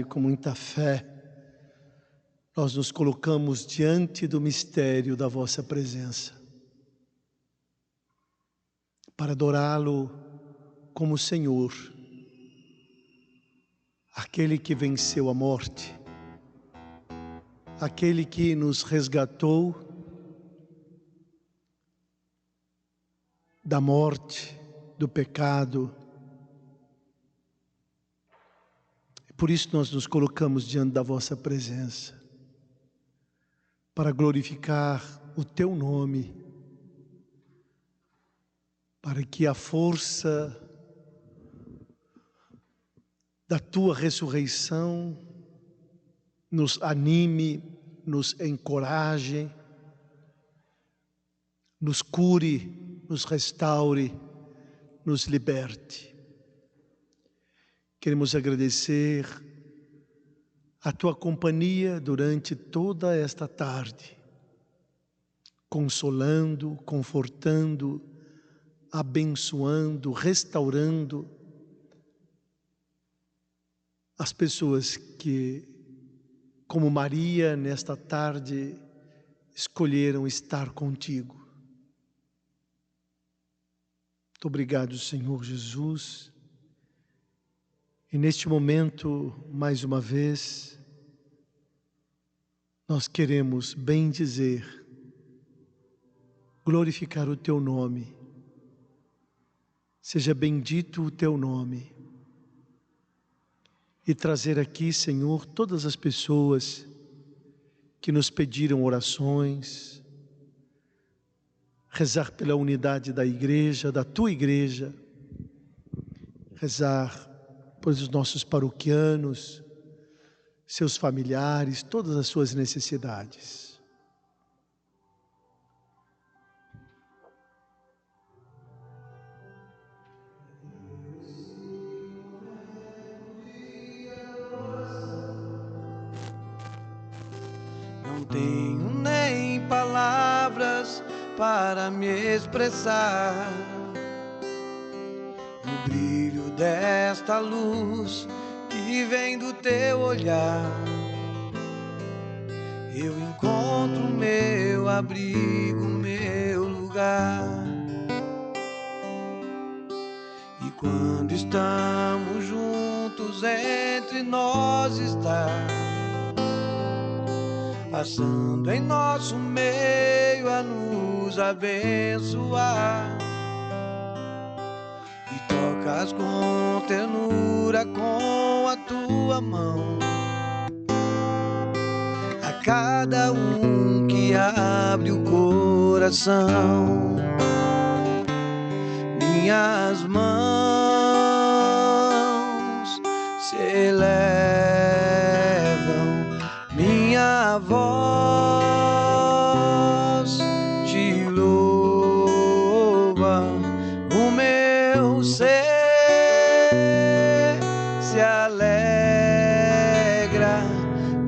com muita fé, nós nos colocamos diante do mistério da vossa presença, para adorá-lo como Senhor, aquele que venceu a morte, aquele que nos resgatou da morte, do pecado. Por isso nós nos colocamos diante da vossa presença, para glorificar o teu nome, para que a força da tua ressurreição nos anime, nos encoraje, nos cure, nos restaure, nos liberte. Queremos agradecer a tua companhia durante toda esta tarde, consolando, confortando, abençoando, restaurando as pessoas que, como Maria, nesta tarde, escolheram estar contigo. Muito obrigado, Senhor Jesus. E neste momento, mais uma vez, nós queremos bendizer, glorificar o teu nome. Seja bendito o teu nome. E trazer aqui, Senhor, todas as pessoas que nos pediram orações, rezar pela unidade da igreja, da tua igreja, rezar pelos nossos paroquianos, seus familiares, todas as suas necessidades. Não tenho nem palavras para me expressar no brilho desta luz que vem do teu olhar. Eu encontro meu abrigo, meu lugar. E quando estamos juntos, entre nós está, passando em nosso meio a nos abençoar. E tocas com ternura com a tua mão a cada um que abre o coração. Minhas mãos se elevam, minha voz te louva, o meu ser se alegra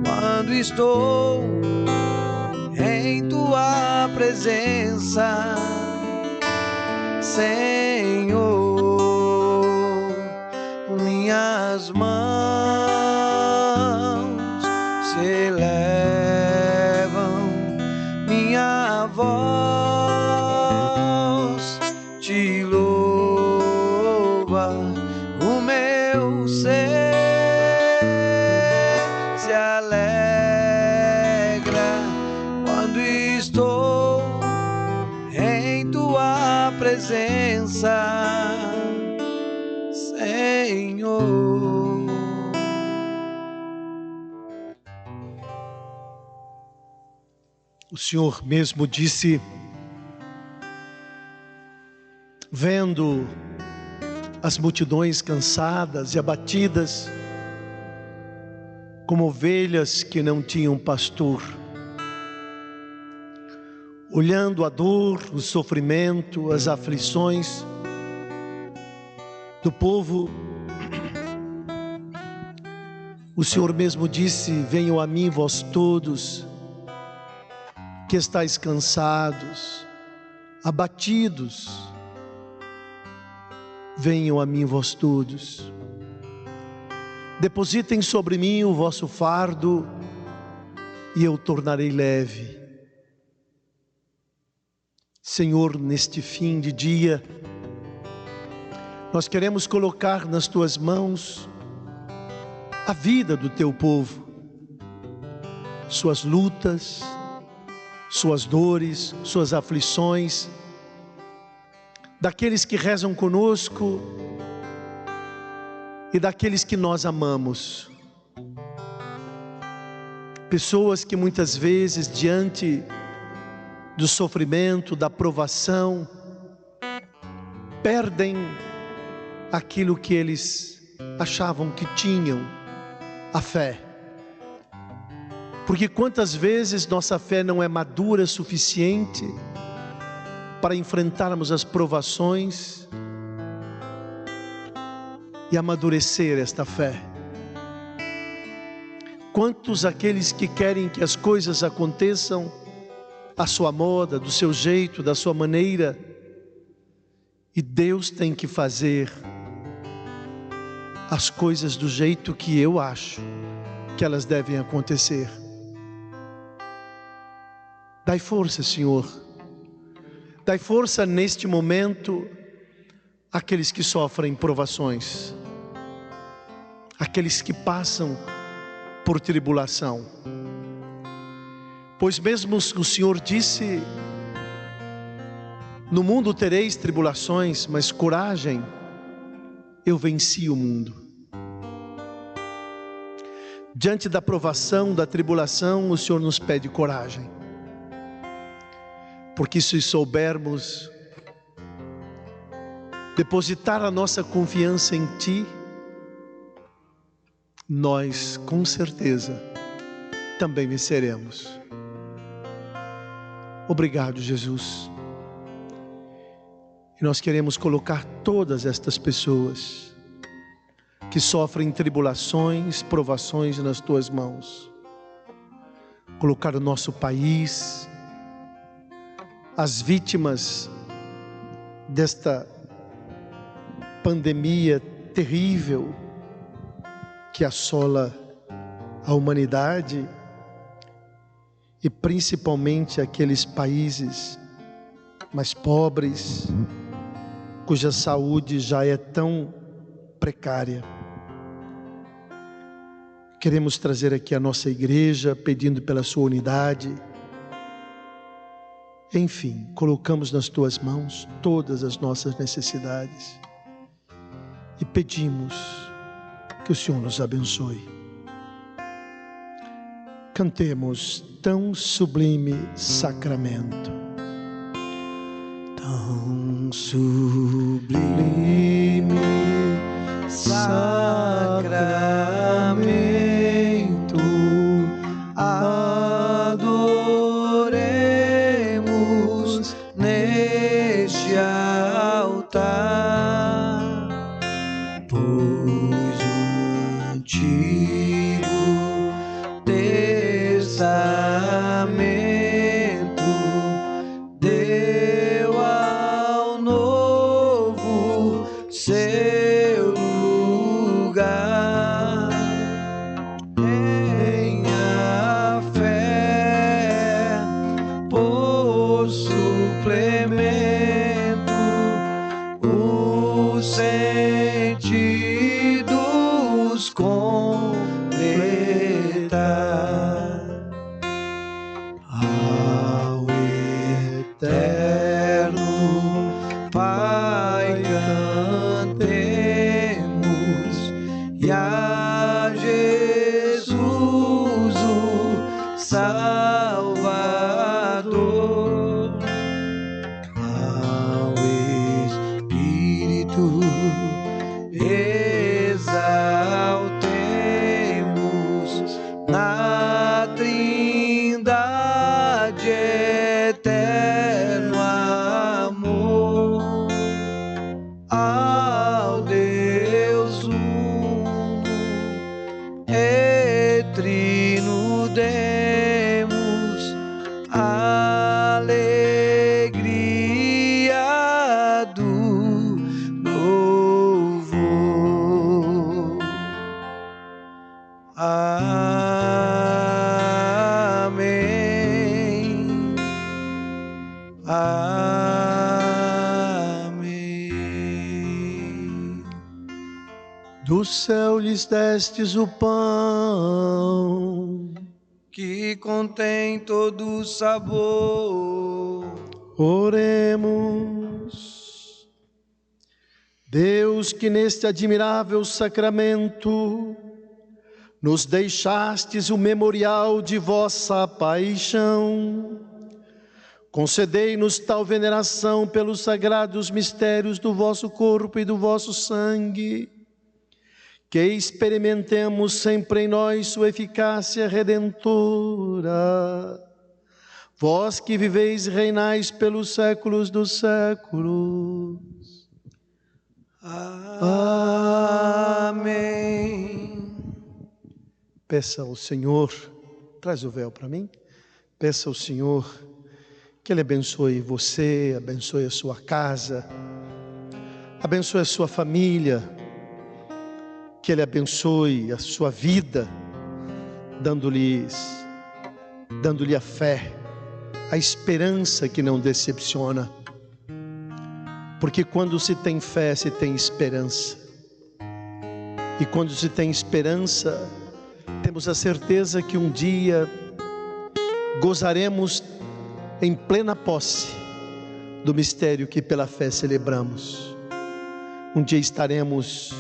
quando estou em tua presença, Senhor. Minhas mãos se elevam, minha voz te louva, o meu ser se alegra quando estou em tua presença, Senhor. O Senhor mesmo disse, vendo as multidões cansadas e abatidas, como ovelhas que não tinham pastor, olhando a dor, o sofrimento, as aflições do povo, o Senhor mesmo disse, venham a mim vós todos, que estáis cansados, abatidos, venham a mim vós todos. Depositem sobre mim o vosso fardo e eu tornarei leve. Senhor, neste fim de dia, nós queremos colocar nas tuas mãos a vida do teu povo, suas lutas, suas dores, suas aflições, daqueles que rezam conosco e daqueles que nós amamos. Pessoas que muitas vezes, diante do sofrimento, da provação, perdem aquilo que eles achavam que tinham, a fé. Porque quantas vezes nossa fé não é madura o suficiente para enfrentarmos as provações e amadurecer esta fé. Quantos aqueles que querem que as coisas aconteçam à sua moda, do seu jeito, da sua maneira, e Deus tem que fazer as coisas do jeito que eu acho que elas devem acontecer. Dai força, Senhor. Dai força neste momento àqueles que sofrem provações, aqueles que passam por tribulação. Pois mesmo o Senhor disse: no mundo tereis tribulações, mas coragem, eu venci o mundo. Diante da provação, da tribulação, o Senhor nos pede coragem. Porque se soubermos depositar a nossa confiança em Ti, nós com certeza também venceremos. Obrigado, Jesus. E nós queremos colocar todas estas pessoas que sofrem tribulações, provações nas Tuas mãos. Colocar o nosso país, as vítimas desta pandemia terrível que assola a humanidade, e principalmente aqueles países mais pobres, cuja saúde já é tão precária. Queremos trazer aqui a nossa igreja, pedindo pela sua unidade. Enfim, colocamos nas Tuas mãos todas as nossas necessidades e pedimos que o Senhor nos abençoe. Cantemos tão sublime sacramento. Tão sublime sacramento, adoremos neste altar, pois o Antigo Testamento deu ao Novo seu lugar. Tenha fé por suplemento, os sentidos completar. Ao eterno Pai cantemos, e a Jesus o Salvador. Ao Espírito exaltemos na Trindade eterno amor. Ao Deus uno e trino demos alegria do louvor. Do céu lhes destes o pão, que contém todo o sabor. Oremos. Deus, que neste admirável sacramento nos deixastes o memorial de vossa paixão, concedei-nos tal veneração pelos sagrados mistérios do vosso corpo e do vosso sangue, que experimentemos sempre em nós sua eficácia redentora. Vós que viveis e reinais pelos séculos dos séculos. Amém. Peça ao Senhor, traz o véu para mim. Peça ao Senhor que Ele abençoe você, abençoe a sua casa, abençoe a sua família, que Ele abençoe a sua vida, dando-lhe a fé, a esperança que não decepciona. Porque quando se tem fé, se tem esperança. E quando se tem esperança, temos a certeza que um dia gozaremos em plena posse do mistério que pela fé celebramos. Um dia estaremos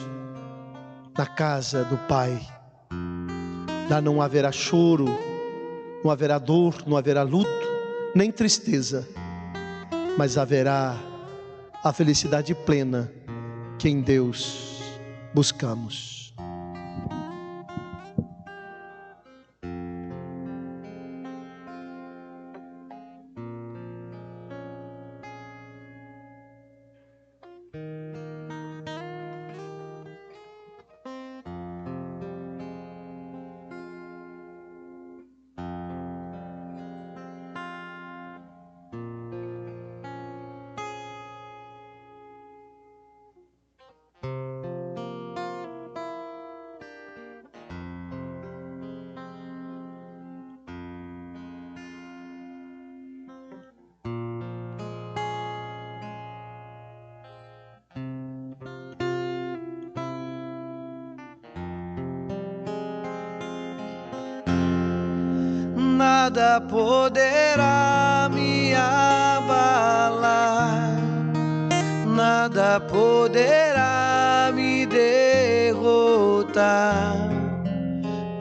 na casa do Pai. Lá não haverá choro, não haverá dor, não haverá luto, nem tristeza, mas haverá a felicidade plena que em Deus buscamos. Nada poderá me abalar, nada poderá me derrotar,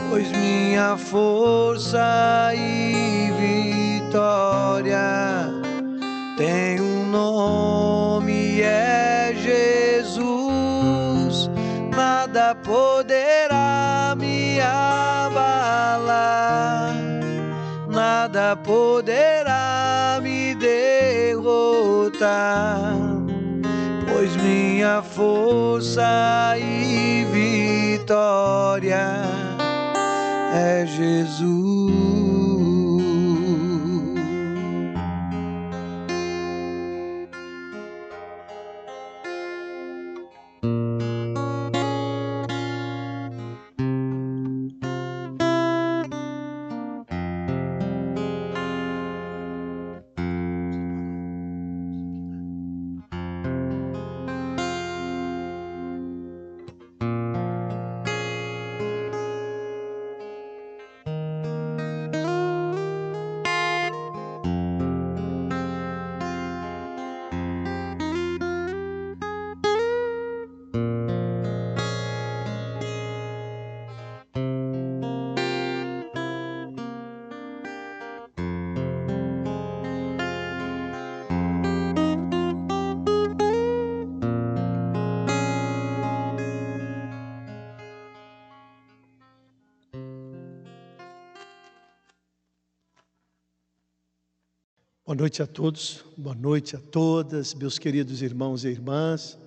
pois minha força e vitória tem um nome, é Jesus. Nada poderá me abalar, nada poderá me derrotar, pois minha força e vitória é Jesus. Boa noite a todos, boa noite a todas, meus queridos irmãos e irmãs.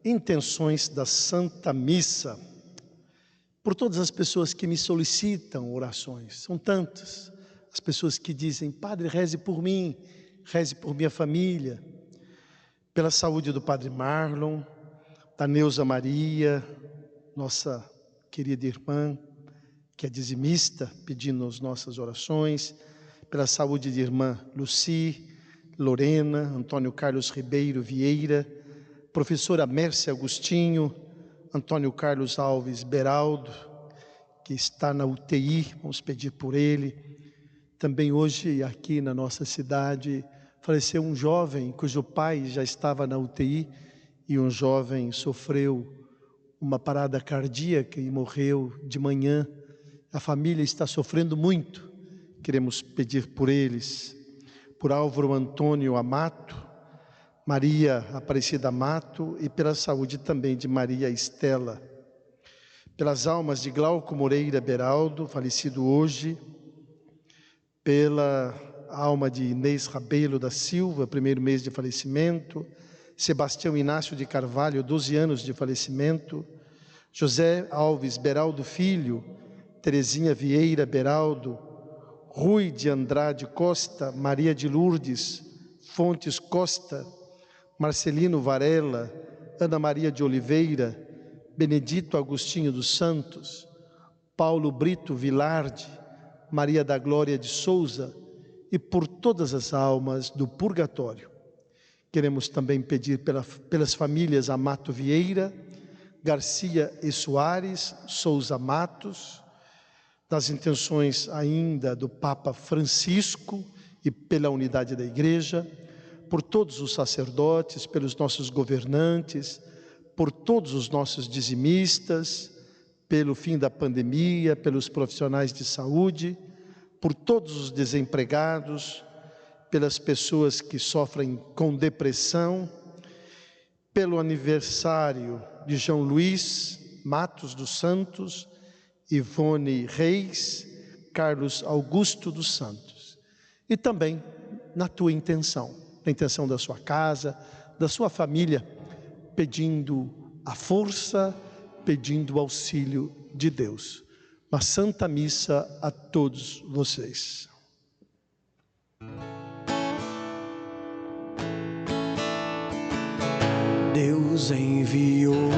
Intenções da Santa Missa. Por todas as pessoas que me solicitam orações, são tantas. As pessoas que dizem: Padre, reze por mim, reze por minha família. Pela saúde do Padre Marlon, da Neuza Maria, nossa querida irmã, que é dizimista, pedindo as nossas orações. Pela saúde de irmã Luci, Lorena, Antônio Carlos Ribeiro Vieira, professora Mércia Agostinho, Antônio Carlos Alves Beraldo, que está na UTI, vamos pedir por ele. Também hoje, aqui na nossa cidade, faleceu um jovem cujo pai já estava na UTI, e um jovem sofreu uma parada cardíaca e morreu de manhã. A família está sofrendo muito, queremos pedir por eles, por Álvaro Antônio Amato, Maria Aparecida Amato, e pela saúde também de Maria Estela, pelas almas de Glauco Moreira Beraldo, falecido hoje, pela alma de Inês Rabelo da Silva, primeiro mês de falecimento, Sebastião Inácio de Carvalho, 12 anos de falecimento, José Alves Beraldo Filho, Terezinha Vieira Beraldo, Rui de Andrade Costa, Maria de Lourdes Fontes Costa, Marcelino Varela, Ana Maria de Oliveira, Benedito Agostinho dos Santos, Paulo Brito Vilarde, Maria da Glória de Souza, e por todas as almas do purgatório. Queremos também pedir pelas famílias Amato Vieira, Garcia e Soares, Souza Matos, das intenções ainda do Papa Francisco e pela unidade da Igreja, por todos os sacerdotes, pelos nossos governantes, por todos os nossos dizimistas, pelo fim da pandemia, pelos profissionais de saúde, por todos os desempregados, pelas pessoas que sofrem com depressão, pelo aniversário de João Luiz Matos dos Santos, Ivone Reis, Carlos Augusto dos Santos. E também na tua intenção, na intenção da sua casa, da sua família, pedindo a força, pedindo o auxílio de Deus. Uma Santa Missa a todos vocês. Deus enviou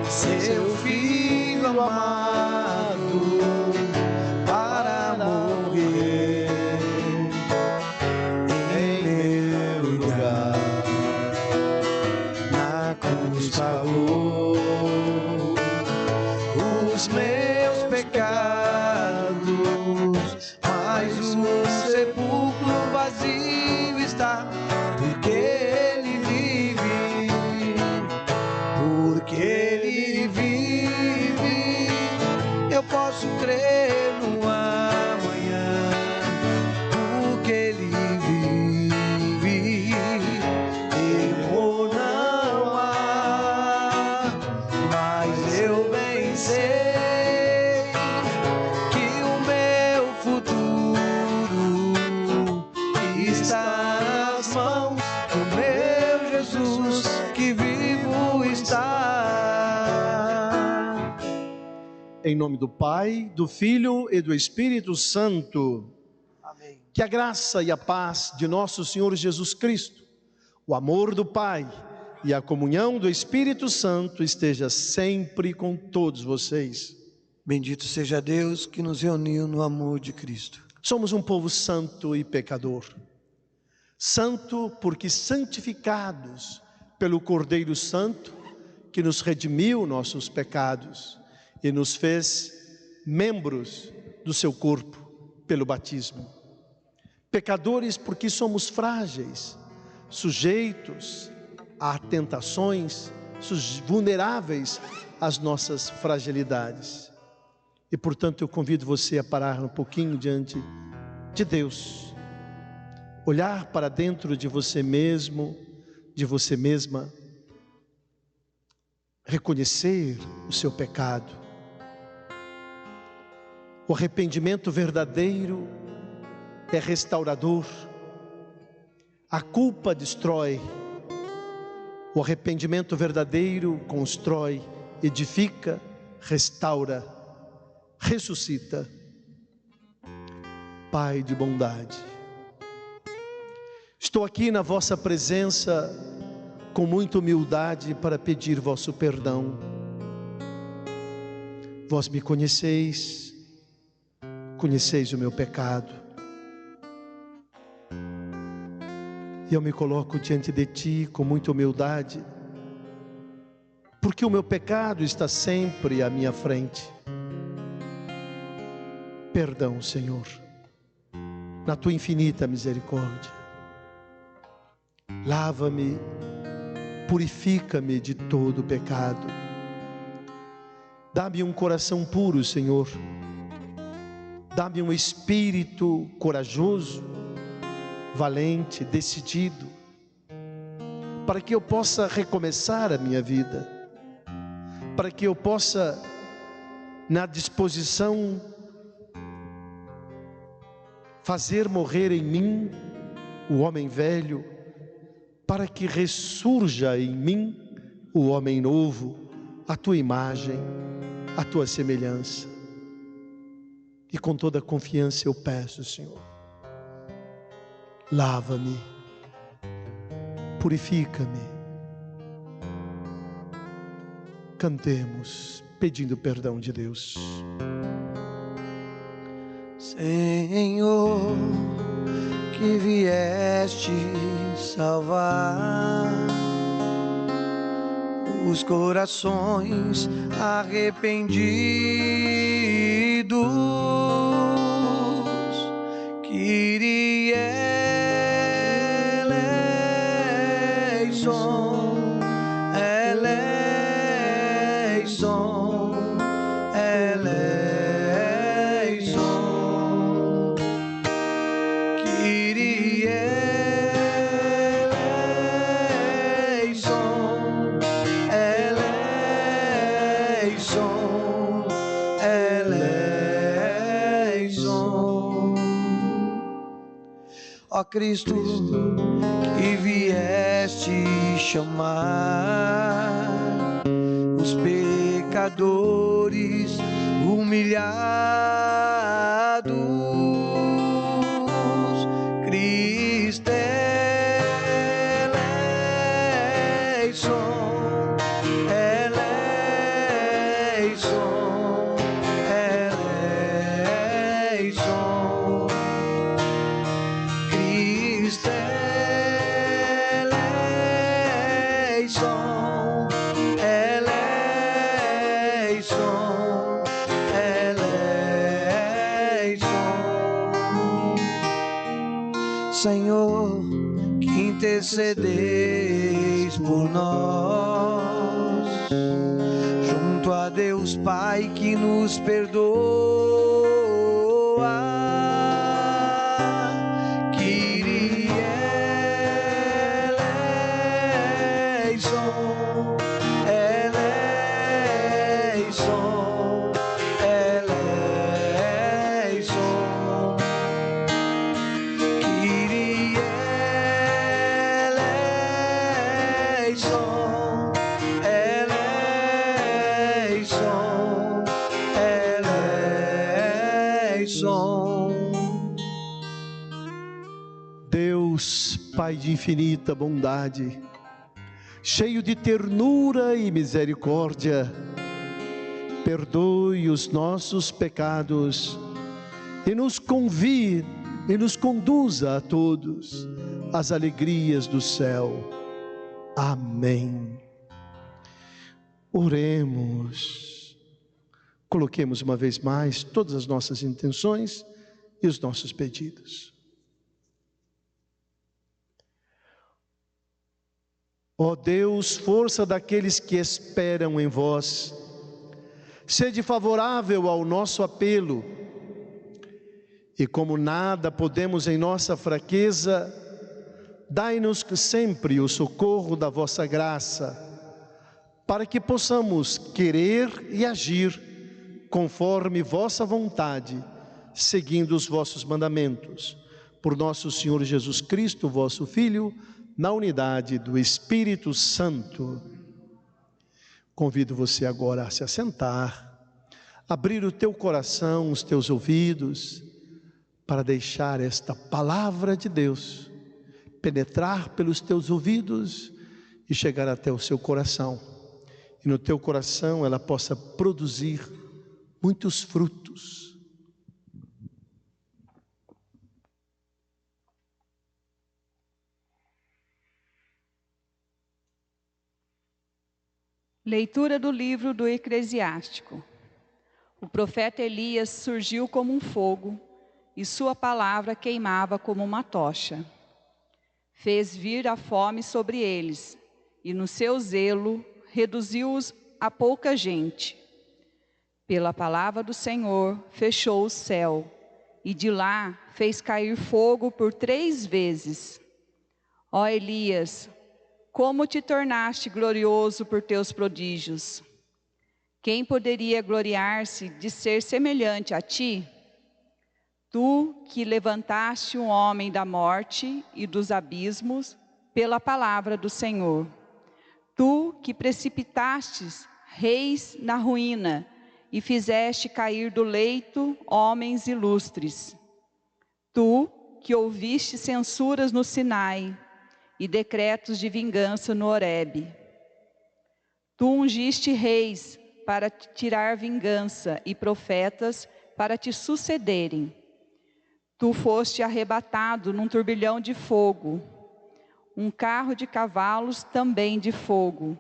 seu Filho amado para morrer em meu lugar. Na cruz pagou os meus pecados, mas o sepulcro vazio está, porque Ele vive, porque Ele vive. Eu posso crer no amanhã, porque Ele vive. Temor não há, mas eu bem sei que o meu futuro está nas mãos do meu Jesus, que vivo está. Em nome do Pai, do Filho e do Espírito Santo. Amém. Que a graça e a paz de nosso Senhor Jesus Cristo, o amor do Pai e a comunhão do Espírito Santo esteja sempre com todos vocês. Bendito seja Deus que nos reuniu no amor de Cristo. Somos um povo santo e pecador. Santo porque santificados pelo Cordeiro Santo, que nos redimiu nossos pecados e nos fez membros do seu corpo pelo batismo. Pecadores porque somos frágeis, sujeitos a tentações, vulneráveis às nossas fragilidades. E portanto eu convido você a parar um pouquinho diante de Deus, olhar para dentro de você mesmo, de você mesma, reconhecer o seu pecado. O arrependimento verdadeiro é restaurador. A culpa destrói. O arrependimento verdadeiro constrói, edifica, restaura, ressuscita. Pai de bondade, estou aqui na vossa presença com muita humildade para pedir vosso perdão. Vós me conheceis, conheceis o meu pecado, e eu me coloco diante de Ti com muita humildade, porque o meu pecado está sempre à minha frente. Perdão, Senhor, na tua infinita misericórdia. Lava-me, purifica-me de todo pecado. Dá-me um coração puro, Senhor. Dá-me um espírito corajoso, valente, decidido, para que eu possa recomeçar a minha vida, para que eu possa, na disposição, fazer morrer em mim o homem velho, para que ressurja em mim o homem novo, a tua imagem, a tua semelhança. E com toda confiança eu peço, Senhor, lava-me, purifica-me. Cantemos pedindo perdão de Deus. Senhor, que vieste salvar os corações arrependidos, Kyrie eleison, eleison, eleison, Kyrie eleison, eleison, eleison. Ó Cristo, que vieste chamar os pecadores humilhados, Cristo eleison, eleison, eleison, Cristo eleison, eleison, eleison. Senhor, que intercedeis por nós, junto a Deus Pai que nos perdoa, Kyrie eleison, eleison, eleison, Kyrie eleison, eleison, eleison. Deus, Pai de infinita bondade, cheio de ternura e misericórdia, perdoe os nossos pecados e nos convie e nos conduza a todos às alegrias do céu. Amém. Oremos. Coloquemos uma vez mais todas as nossas intenções e os nossos pedidos. Ó Deus, força daqueles que esperam em vós, sede favorável ao nosso apelo, e como nada podemos em nossa fraqueza, dai-nos sempre o socorro da vossa graça, para que possamos querer e agir conforme vossa vontade, seguindo os vossos mandamentos. Por nosso Senhor Jesus Cristo, vosso Filho, na unidade do Espírito Santo. Convido você agora a se assentar, abrir o teu coração, os teus ouvidos, para deixar esta palavra de Deus penetrar pelos teus ouvidos e chegar até o seu coração. E no teu coração ela possa produzir muitos frutos. Leitura do livro do Eclesiástico. O profeta Elias surgiu como um fogo, e sua palavra queimava como uma tocha. Fez vir a fome sobre eles, e no seu zelo reduziu-os a pouca gente. Pela palavra do Senhor fechou o céu, e de lá fez cair fogo por 3 vezes. Ó Elias, como te tornaste glorioso por teus prodígios! Quem poderia gloriar-se de ser semelhante a ti? Tu que levantaste um homem da morte e dos abismos pela palavra do Senhor. Tu que precipitastes reis na ruína e fizeste cair do leito homens ilustres. Tu que ouviste censuras no Sinai e decretos de vingança no Horebe. Tu ungiste reis para te tirar vingança e profetas para te sucederem. Tu foste arrebatado num turbilhão de fogo, um carro de cavalos também de fogo.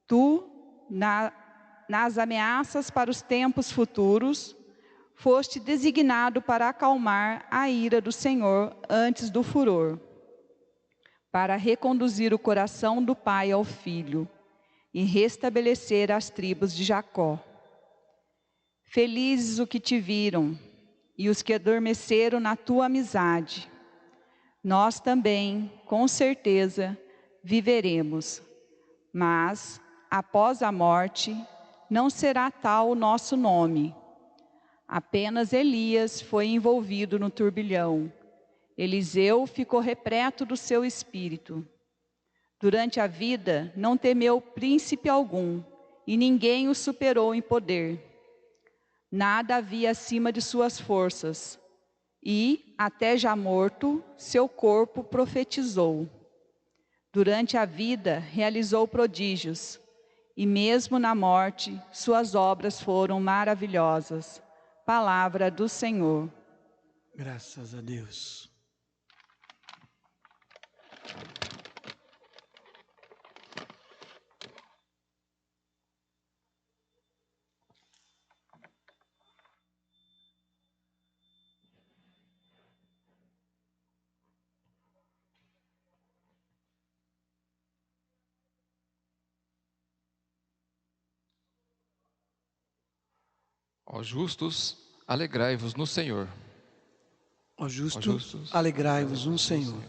Tu, nas ameaças para os tempos futuros, foste designado para acalmar a ira do Senhor antes do furor, para reconduzir o coração do pai ao filho, e restabelecer as tribos de Jacó. Felizes os que te viram, e os que adormeceram na tua amizade. Nós também, com certeza, viveremos, mas, após a morte, não será tal o nosso nome. Apenas Elias foi envolvido no turbilhão. Eliseu ficou repleto do seu espírito. Durante a vida, não temeu príncipe algum, e ninguém o superou em poder. Nada havia acima de suas forças, e, até já morto, seu corpo profetizou. Durante a vida, realizou prodígios, e mesmo na morte, suas obras foram maravilhosas. Palavra do Senhor. Graças a Deus. Ó justos, alegrai-vos no Senhor. Ó justos, alegrai-vos no Senhor.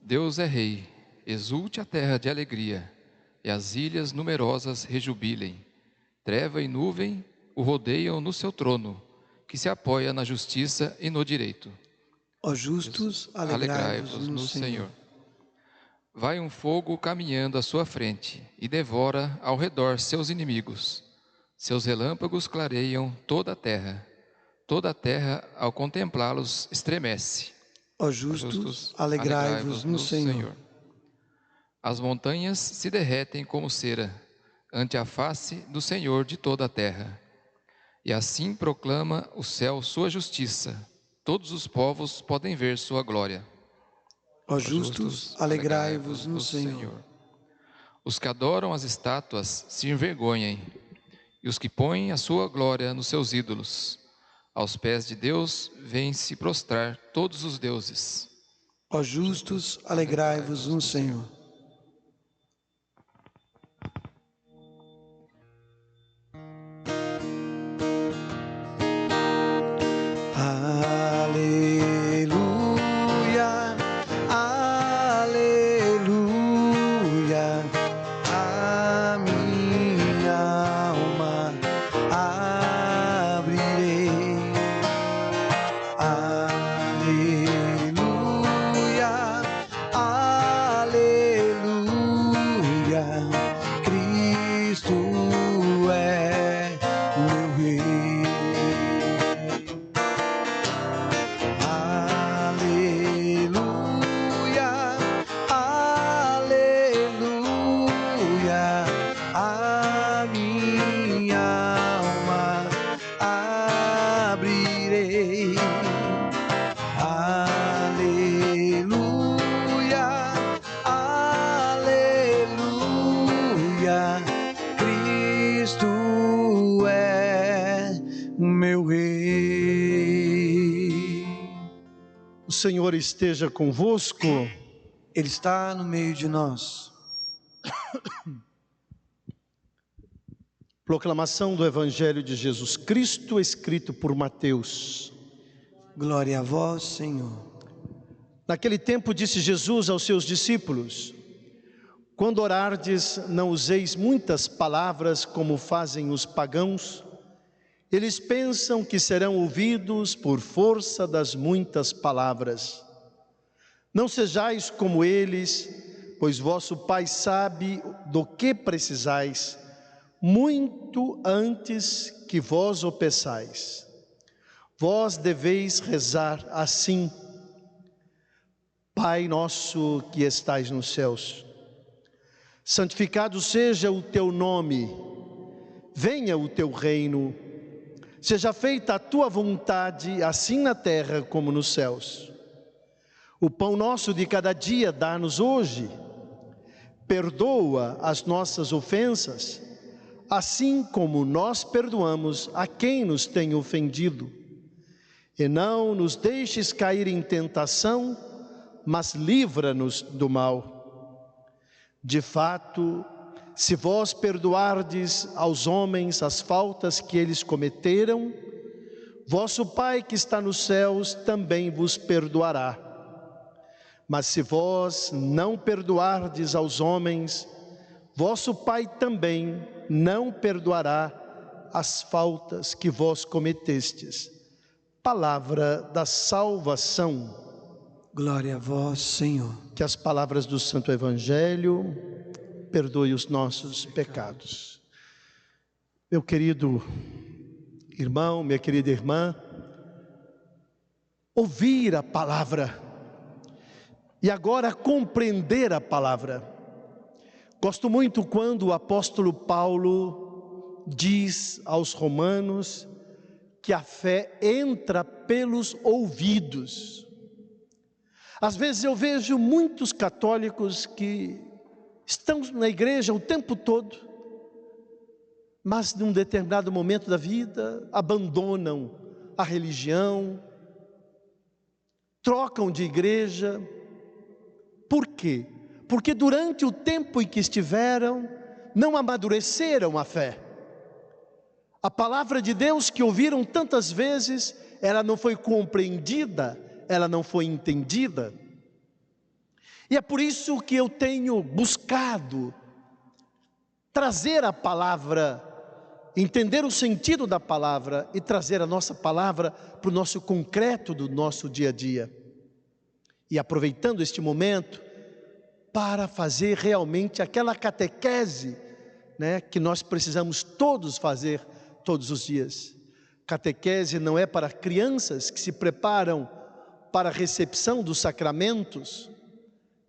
Deus é Rei, exulte a terra de alegria, e as ilhas numerosas rejubilem. Treva e nuvem o rodeiam no seu trono, que se apoia na justiça e no direito. Ó justos, alegrai-vos no Senhor. Vai um fogo caminhando à sua frente, e devora ao redor seus inimigos. Seus relâmpagos clareiam toda a terra ao contemplá-los estremece. Ó justos, alegrai-vos no Senhor. As montanhas se derretem como cera, ante a face do Senhor de toda a terra. E assim proclama o céu sua justiça, todos os povos podem ver sua glória. Ó justos, alegrai-vos no Senhor. Os que adoram as estátuas se envergonhem, e os que põem a sua glória nos seus ídolos. Aos pés de Deus vêm se prostrar todos os deuses. Ó justos, alegrai-vos no Senhor. Aleluia, aleluia, a minha alma abrirei. Aleluia, aleluia, Cristo é meu Rei. Aleluia, aleluia, a minha alma abrirei. Aleluia, aleluia, Senhor esteja convosco. Ele está no meio de nós. Proclamação do Evangelho de Jesus Cristo, escrito por Mateus. Glória a vós, Senhor. Naquele tempo disse Jesus aos seus discípulos: quando orardes, não useis muitas palavras como fazem os pagãos. Eles pensam que serão ouvidos por força das muitas palavras. Não sejais como eles, pois vosso Pai sabe do que precisais, muito antes que vós o peçais. Vós deveis rezar assim: Pai nosso que estais nos céus, santificado seja o teu nome, venha o teu reino, seja feita a tua vontade, assim na terra como nos céus. O pão nosso de cada dia dá-nos hoje. Perdoa as nossas ofensas, assim como nós perdoamos a quem nos tem ofendido. E não nos deixes cair em tentação, mas livra-nos do mal. De fato, se vós perdoardes aos homens as faltas que eles cometeram, vosso Pai que está nos céus também vos perdoará. Mas se vós não perdoardes aos homens, vosso Pai também não perdoará as faltas que vós cometestes. Palavra da salvação. Glória a vós, Senhor. Que as palavras do Santo Evangelho perdoe os nossos pecados. Meu querido irmão, minha querida irmã, ouvir a palavra e agora compreender a palavra. Gosto muito quando o apóstolo Paulo diz aos romanos que a fé entra pelos ouvidos. Às vezes eu vejo muitos católicos que estão na igreja o tempo todo, mas num determinado momento da vida abandonam a religião, trocam de igreja. Por quê? Porque durante o tempo em que estiveram, não amadureceram a fé. A palavra de Deus que ouviram tantas vezes, ela não foi compreendida, ela não foi entendida. E é por isso que eu tenho buscado trazer a palavra, entender o sentido da palavra e trazer a nossa palavra para o nosso concreto do nosso dia a dia. E aproveitando este momento para fazer realmente aquela catequese, que nós precisamos todos fazer todos os dias. Catequese não é para crianças que se preparam para a recepção dos sacramentos.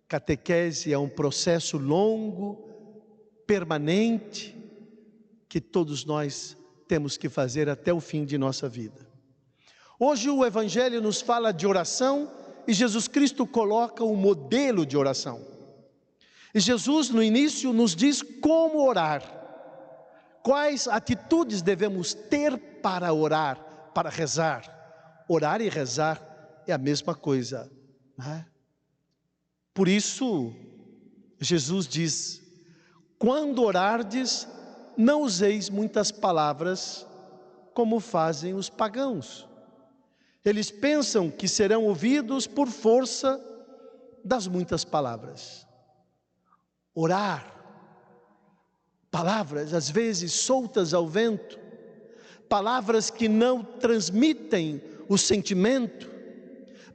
Catequese é um processo longo, permanente, que todos nós temos que fazer até o fim de nossa vida. Hoje o Evangelho nos fala de oração e Jesus Cristo coloca um modelo de oração. E Jesus no início nos diz como orar, quais atitudes devemos ter para orar, para rezar. Orar e rezar é a mesma coisa, né? Por isso, Jesus diz: quando orardes, não useis muitas palavras, como fazem os pagãos. Eles pensam que serão ouvidos por força das muitas palavras. Orar, palavras às vezes soltas ao vento, palavras que não transmitem o sentimento,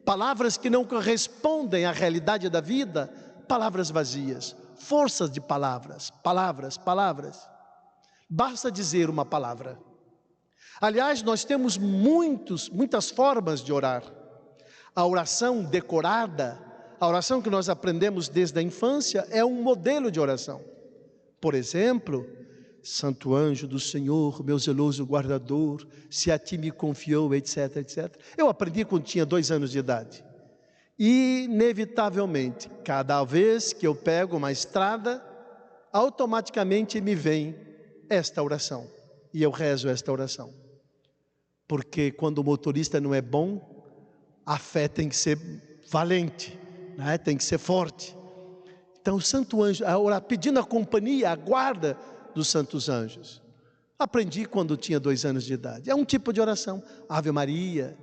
palavras que não correspondem à realidade da vida, palavras vazias, forças de palavras, palavras. Basta dizer uma palavra. Aliás, nós temos muitas formas de orar. A oração decorada, a oração que nós aprendemos desde a infância, é um modelo de oração. Por exemplo, Santo anjo do Senhor, meu zeloso guardador, se a ti me confiou, etc, etc. Eu aprendi quando tinha 2 anos de idade. E, inevitavelmente, cada vez que eu pego uma estrada, automaticamente me vem esta oração. E eu rezo esta oração. Porque quando o motorista não é bom, a fé tem que ser valente, né? Tem que ser forte. Então o santo anjo, pedindo a companhia, a guarda dos santos anjos. Aprendi quando tinha 2 anos de idade. É um tipo de oração, Ave Maria.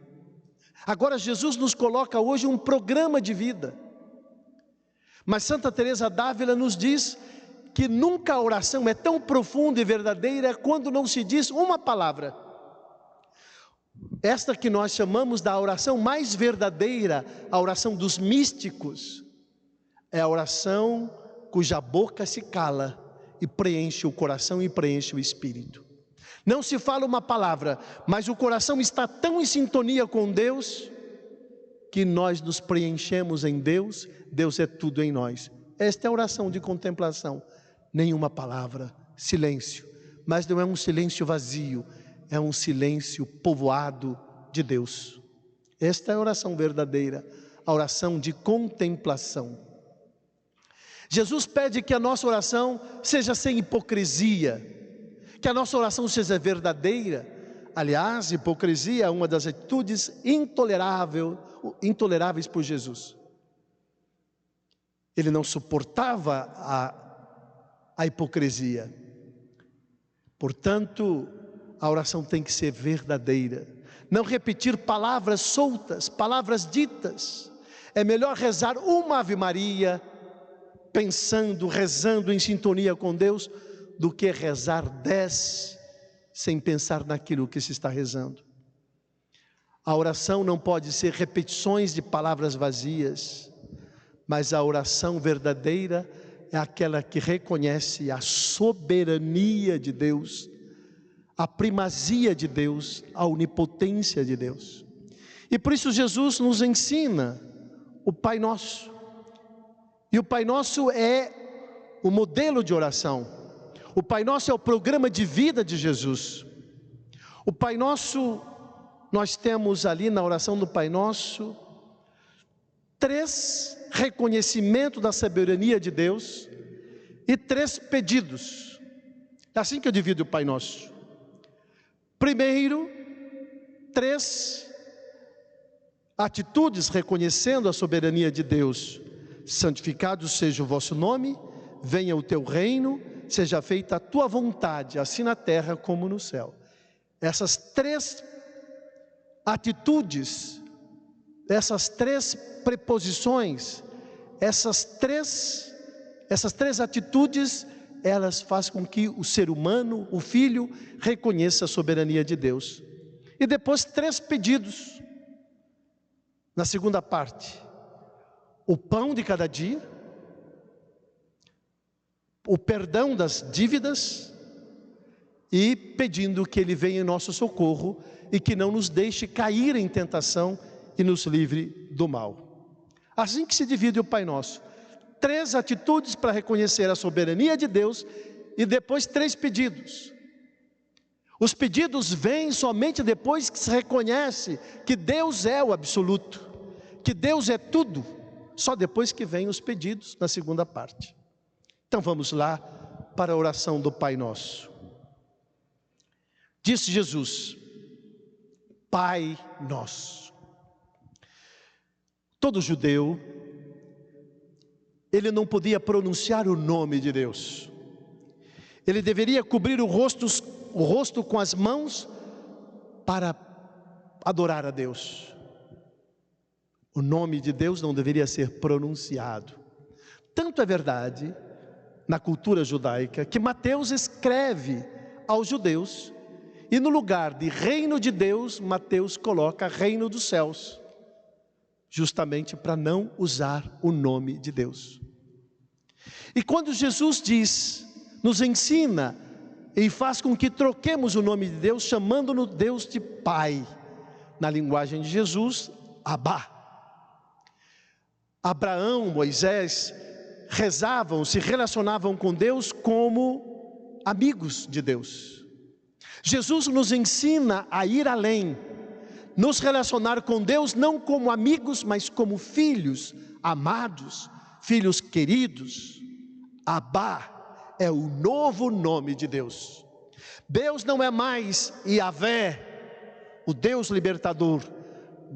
Agora Jesus nos coloca hoje um programa de vida. Mas Santa Teresa d'Ávila nos diz que nunca a oração é tão profunda e verdadeira quando não se diz uma palavra. Esta que nós chamamos da oração mais verdadeira, a oração dos místicos, é a oração cuja boca se cala e preenche o coração e preenche o espírito. Não se fala uma palavra, mas o coração está tão em sintonia com Deus, que nós nos preenchemos em Deus, Deus é tudo em nós. Esta é a oração de contemplação. Nenhuma palavra, silêncio, mas não é um silêncio vazio, é um silêncio povoado de Deus. Esta é a oração verdadeira, a oração de contemplação. Jesus pede que a nossa oração seja sem hipocrisia, que a nossa oração seja verdadeira. Aliás, hipocrisia é uma das atitudes intoleráveis por Jesus. Ele não suportava a hipocrisia. Portanto, a oração tem que ser verdadeira. Não repetir palavras soltas, palavras ditas. É melhor rezar uma Ave Maria, pensando, rezando em sintonia com Deus, do que rezar 10 sem pensar naquilo que se está rezando. A oração não pode ser repetições de palavras vazias, mas a oração verdadeira é aquela que reconhece a soberania de Deus, a primazia de Deus, a onipotência de Deus. E por isso Jesus nos ensina o Pai Nosso. E o Pai Nosso é o modelo de oração. O Pai Nosso é o programa de vida de Jesus. O Pai Nosso, nós temos ali na oração do Pai Nosso 3 reconhecimentos da soberania de Deus e 3 pedidos. É assim que eu divido o Pai Nosso. Primeiro, 3 atitudes reconhecendo a soberania de Deus. Santificado seja o vosso nome, venha o teu reino, seja feita a tua vontade, assim na terra como no céu. Essas 3 atitudes, essas 3 preposições, essas três atitudes, elas fazem com que o ser humano, o filho, reconheça a soberania de Deus. E depois 3 pedidos, na segunda parte: o pão de cada dia, o perdão das dívidas, e pedindo que Ele venha em nosso socorro e que não nos deixe cair em tentação e nos livre do mal. Assim que se divide o Pai Nosso: 3 atitudes para reconhecer a soberania de Deus e depois 3 pedidos. Os pedidos vêm somente depois que se reconhece que Deus é o absoluto, que Deus é tudo. Só depois que vêm os pedidos na segunda parte. Então vamos lá para a oração do Pai Nosso. Disse Jesus: Pai Nosso. Todo judeu, ele não podia pronunciar o nome de Deus. Ele deveria cobrir o rosto com as mãos para adorar a Deus. O nome de Deus não deveria ser pronunciado. Tanto é verdade na cultura judaica que Mateus escreve aos judeus, e no lugar de reino de Deus, Mateus coloca reino dos céus, justamente para não usar o nome de Deus. E quando Jesus nos ensina e faz com que troquemos o nome de Deus, chamando-no Deus de Pai, na linguagem de Jesus, Abá. Abraão, Moisés rezavam, se relacionavam com Deus como amigos de Deus. Jesus nos ensina a ir além, nos relacionar com Deus não como amigos, mas como filhos amados, filhos queridos. Abá é o novo nome de Deus. Deus não é mais Yahvé, o Deus libertador.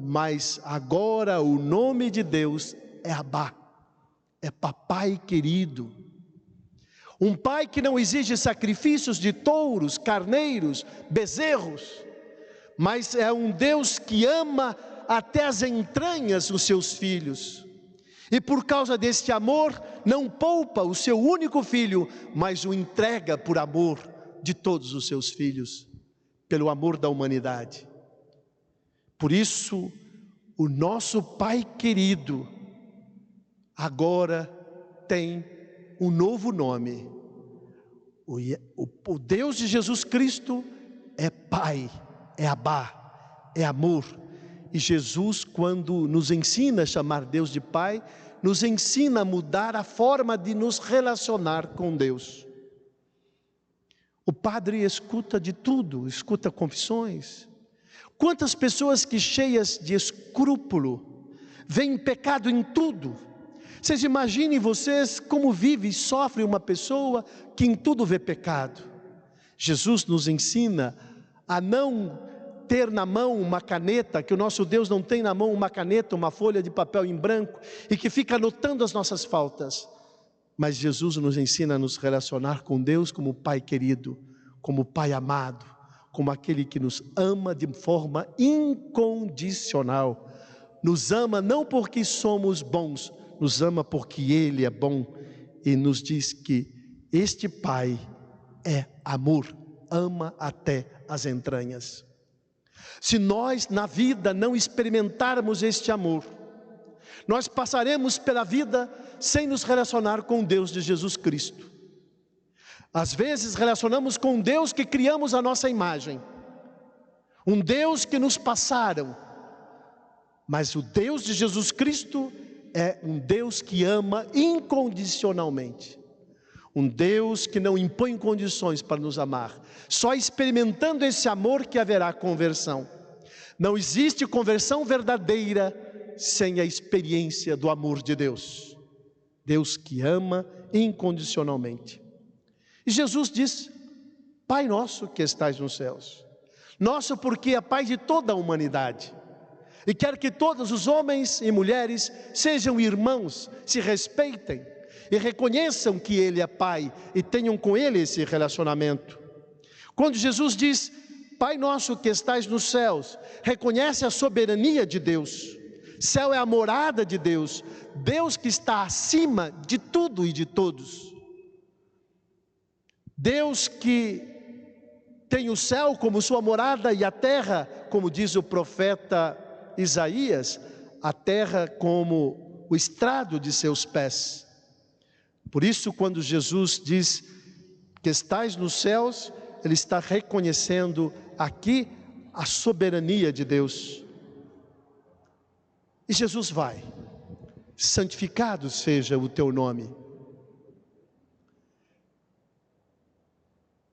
mas agora o nome de Deus é Abá, é papai querido. Um pai que não exige sacrifícios de touros, carneiros, bezerros, mas é um Deus que ama até as entranhas os seus filhos. E por causa deste amor, não poupa o seu único filho, mas o entrega por amor de todos os seus filhos, pelo amor da humanidade. Por isso, o nosso Pai querido agora tem um novo nome. O Deus de Jesus Cristo é Pai, é Abá, é amor. E Jesus, quando nos ensina a chamar Deus de Pai, nos ensina a mudar a forma de nos relacionar com Deus. O padre escuta de tudo, escuta confissões. Quantas pessoas que cheias de escrúpulo, veem pecado em tudo. Vocês imaginem vocês como vive e sofre uma pessoa que em tudo vê pecado. Jesus nos ensina a não ter na mão uma caneta, que o nosso Deus não tem na mão uma caneta, uma folha de papel em branco, e que fica anotando as nossas faltas. Mas Jesus nos ensina a nos relacionar com Deus como Pai querido, como Pai amado, como aquele que nos ama de forma incondicional. Nos ama não porque somos bons, nos ama porque Ele é bom, e nos diz que este Pai é amor, ama até as entranhas. Se nós na vida não experimentarmos este amor, nós passaremos pela vida sem nos relacionar com Deus de Jesus Cristo. Às vezes relacionamos com um Deus que criamos a nossa imagem, um Deus que nos passaram, mas o Deus de Jesus Cristo é um Deus que ama incondicionalmente, um Deus que não impõe condições para nos amar. Só experimentando esse amor que haverá conversão. Não existe conversão verdadeira sem a experiência do amor de Deus. Deus que ama incondicionalmente. E Jesus diz: Pai nosso que estais nos céus. Nosso porque é Pai de toda a humanidade. E quer que todos os homens e mulheres sejam irmãos, se respeitem e reconheçam que Ele é Pai e tenham com Ele esse relacionamento. Quando Jesus diz, Pai nosso que estais nos céus, reconhece a soberania de Deus. Céu é a morada de Deus, Deus que está acima de tudo e de todos. Deus que tem o céu como sua morada e a terra, como diz o profeta Isaías, a terra como o estrado de seus pés. Por isso, quando Jesus diz que estais nos céus, Ele está reconhecendo aqui a soberania de Deus. E Jesus vai: santificado seja o teu nome.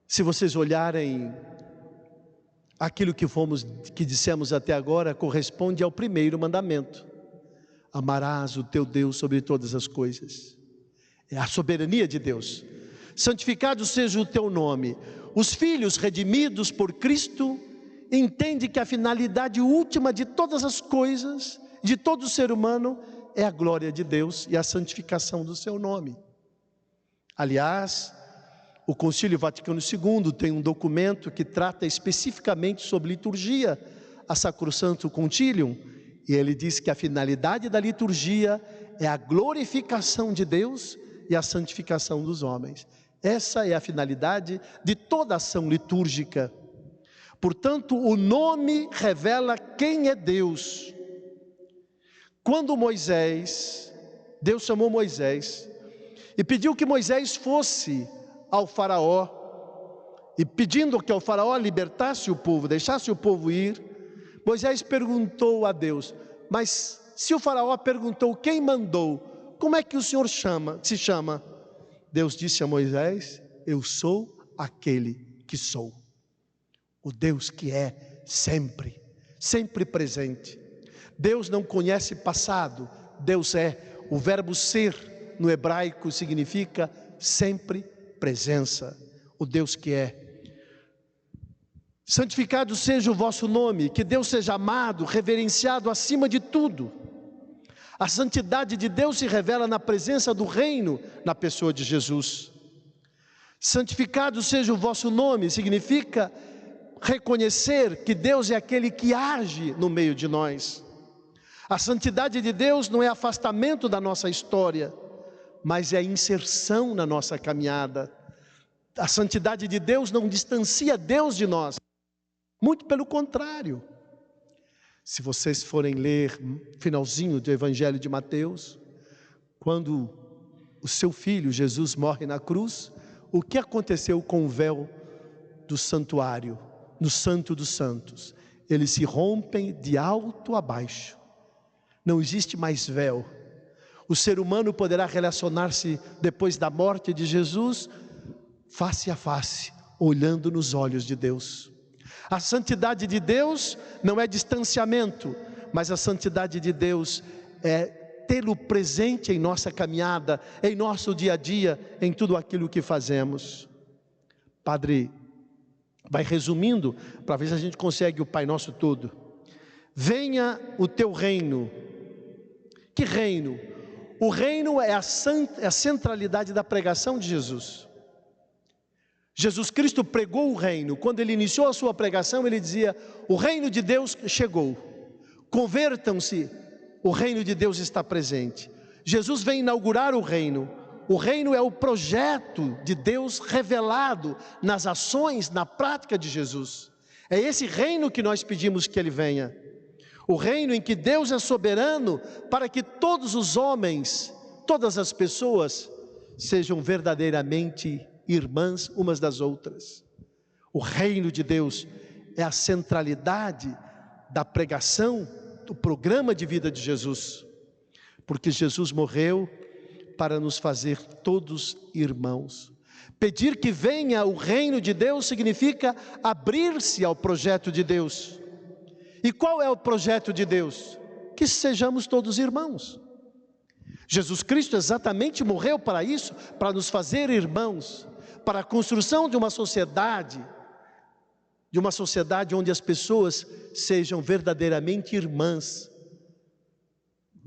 Se vocês olharem, aquilo que dissemos até agora corresponde ao primeiro mandamento: amarás o teu Deus sobre todas as coisas. É a soberania de Deus. Santificado seja o teu nome. Os filhos redimidos por Cristo entendem que a finalidade última de todas as coisas, de todo ser humano, é a glória de Deus e a santificação do seu nome. Aliás, o Concílio Vaticano II tem um documento que trata especificamente sobre liturgia, a Sacrosanto Concilium, e ele diz que a finalidade da liturgia é a glorificação de Deus e a santificação dos homens. Essa é a finalidade de toda ação litúrgica. Portanto, o nome revela quem é Deus. Quando Deus chamou Moisés e pediu que Moisés fosse ao faraó, e pedindo que o faraó libertasse o povo, deixasse o povo ir, Moisés perguntou a Deus: mas se o faraó perguntou quem mandou, como é que o Senhor se chama? Deus disse a Moisés: eu sou aquele que sou. O Deus que é sempre, sempre presente. Deus não conhece passado, Deus é. O verbo ser no hebraico significa sempre presença. O Deus que é. Santificado seja o vosso nome, que Deus seja amado, reverenciado acima de tudo. A santidade de Deus se revela na presença do reino, na pessoa de Jesus. Santificado seja o vosso nome, significa reconhecer que Deus é aquele que age no meio de nós. A santidade de Deus não é afastamento da nossa história, mas é inserção na nossa caminhada. A santidade de Deus não distancia Deus de nós, muito pelo contrário. Se vocês forem ler o finalzinho do Evangelho de Mateus, quando o seu filho Jesus morre na cruz, o que aconteceu com o véu do santuário, no Santo dos Santos? Eles se rompem de alto a baixo, não existe mais véu. O ser humano poderá relacionar-se depois da morte de Jesus, face a face, olhando nos olhos de Deus. A santidade de Deus não é distanciamento, mas a santidade de Deus é tê-lo presente em nossa caminhada, em nosso dia a dia, em tudo aquilo que fazemos. Padre vai resumindo, para ver se a gente consegue o Pai Nosso todo. Venha o teu reino. Que reino? O reino é a centralidade da pregação de Jesus. Jesus Cristo pregou o reino. Quando ele iniciou a sua pregação, ele dizia: o reino de Deus chegou, convertam-se, o reino de Deus está presente. Jesus vem inaugurar o reino. O reino é o projeto de Deus revelado nas ações, na prática de Jesus. É esse reino que nós pedimos que ele venha. O reino em que Deus é soberano para que todos os homens, todas as pessoas sejam verdadeiramente irmãs umas das outras. O reino de Deus é a centralidade da pregação, do programa de vida de Jesus, porque Jesus morreu para nos fazer todos irmãos. Pedir que venha o reino de Deus significa abrir-se ao projeto de Deus. E qual é o projeto de Deus? Que sejamos todos irmãos. Jesus Cristo exatamente morreu para isso, para nos fazer irmãos, para a construção de uma sociedade onde as pessoas sejam verdadeiramente irmãs.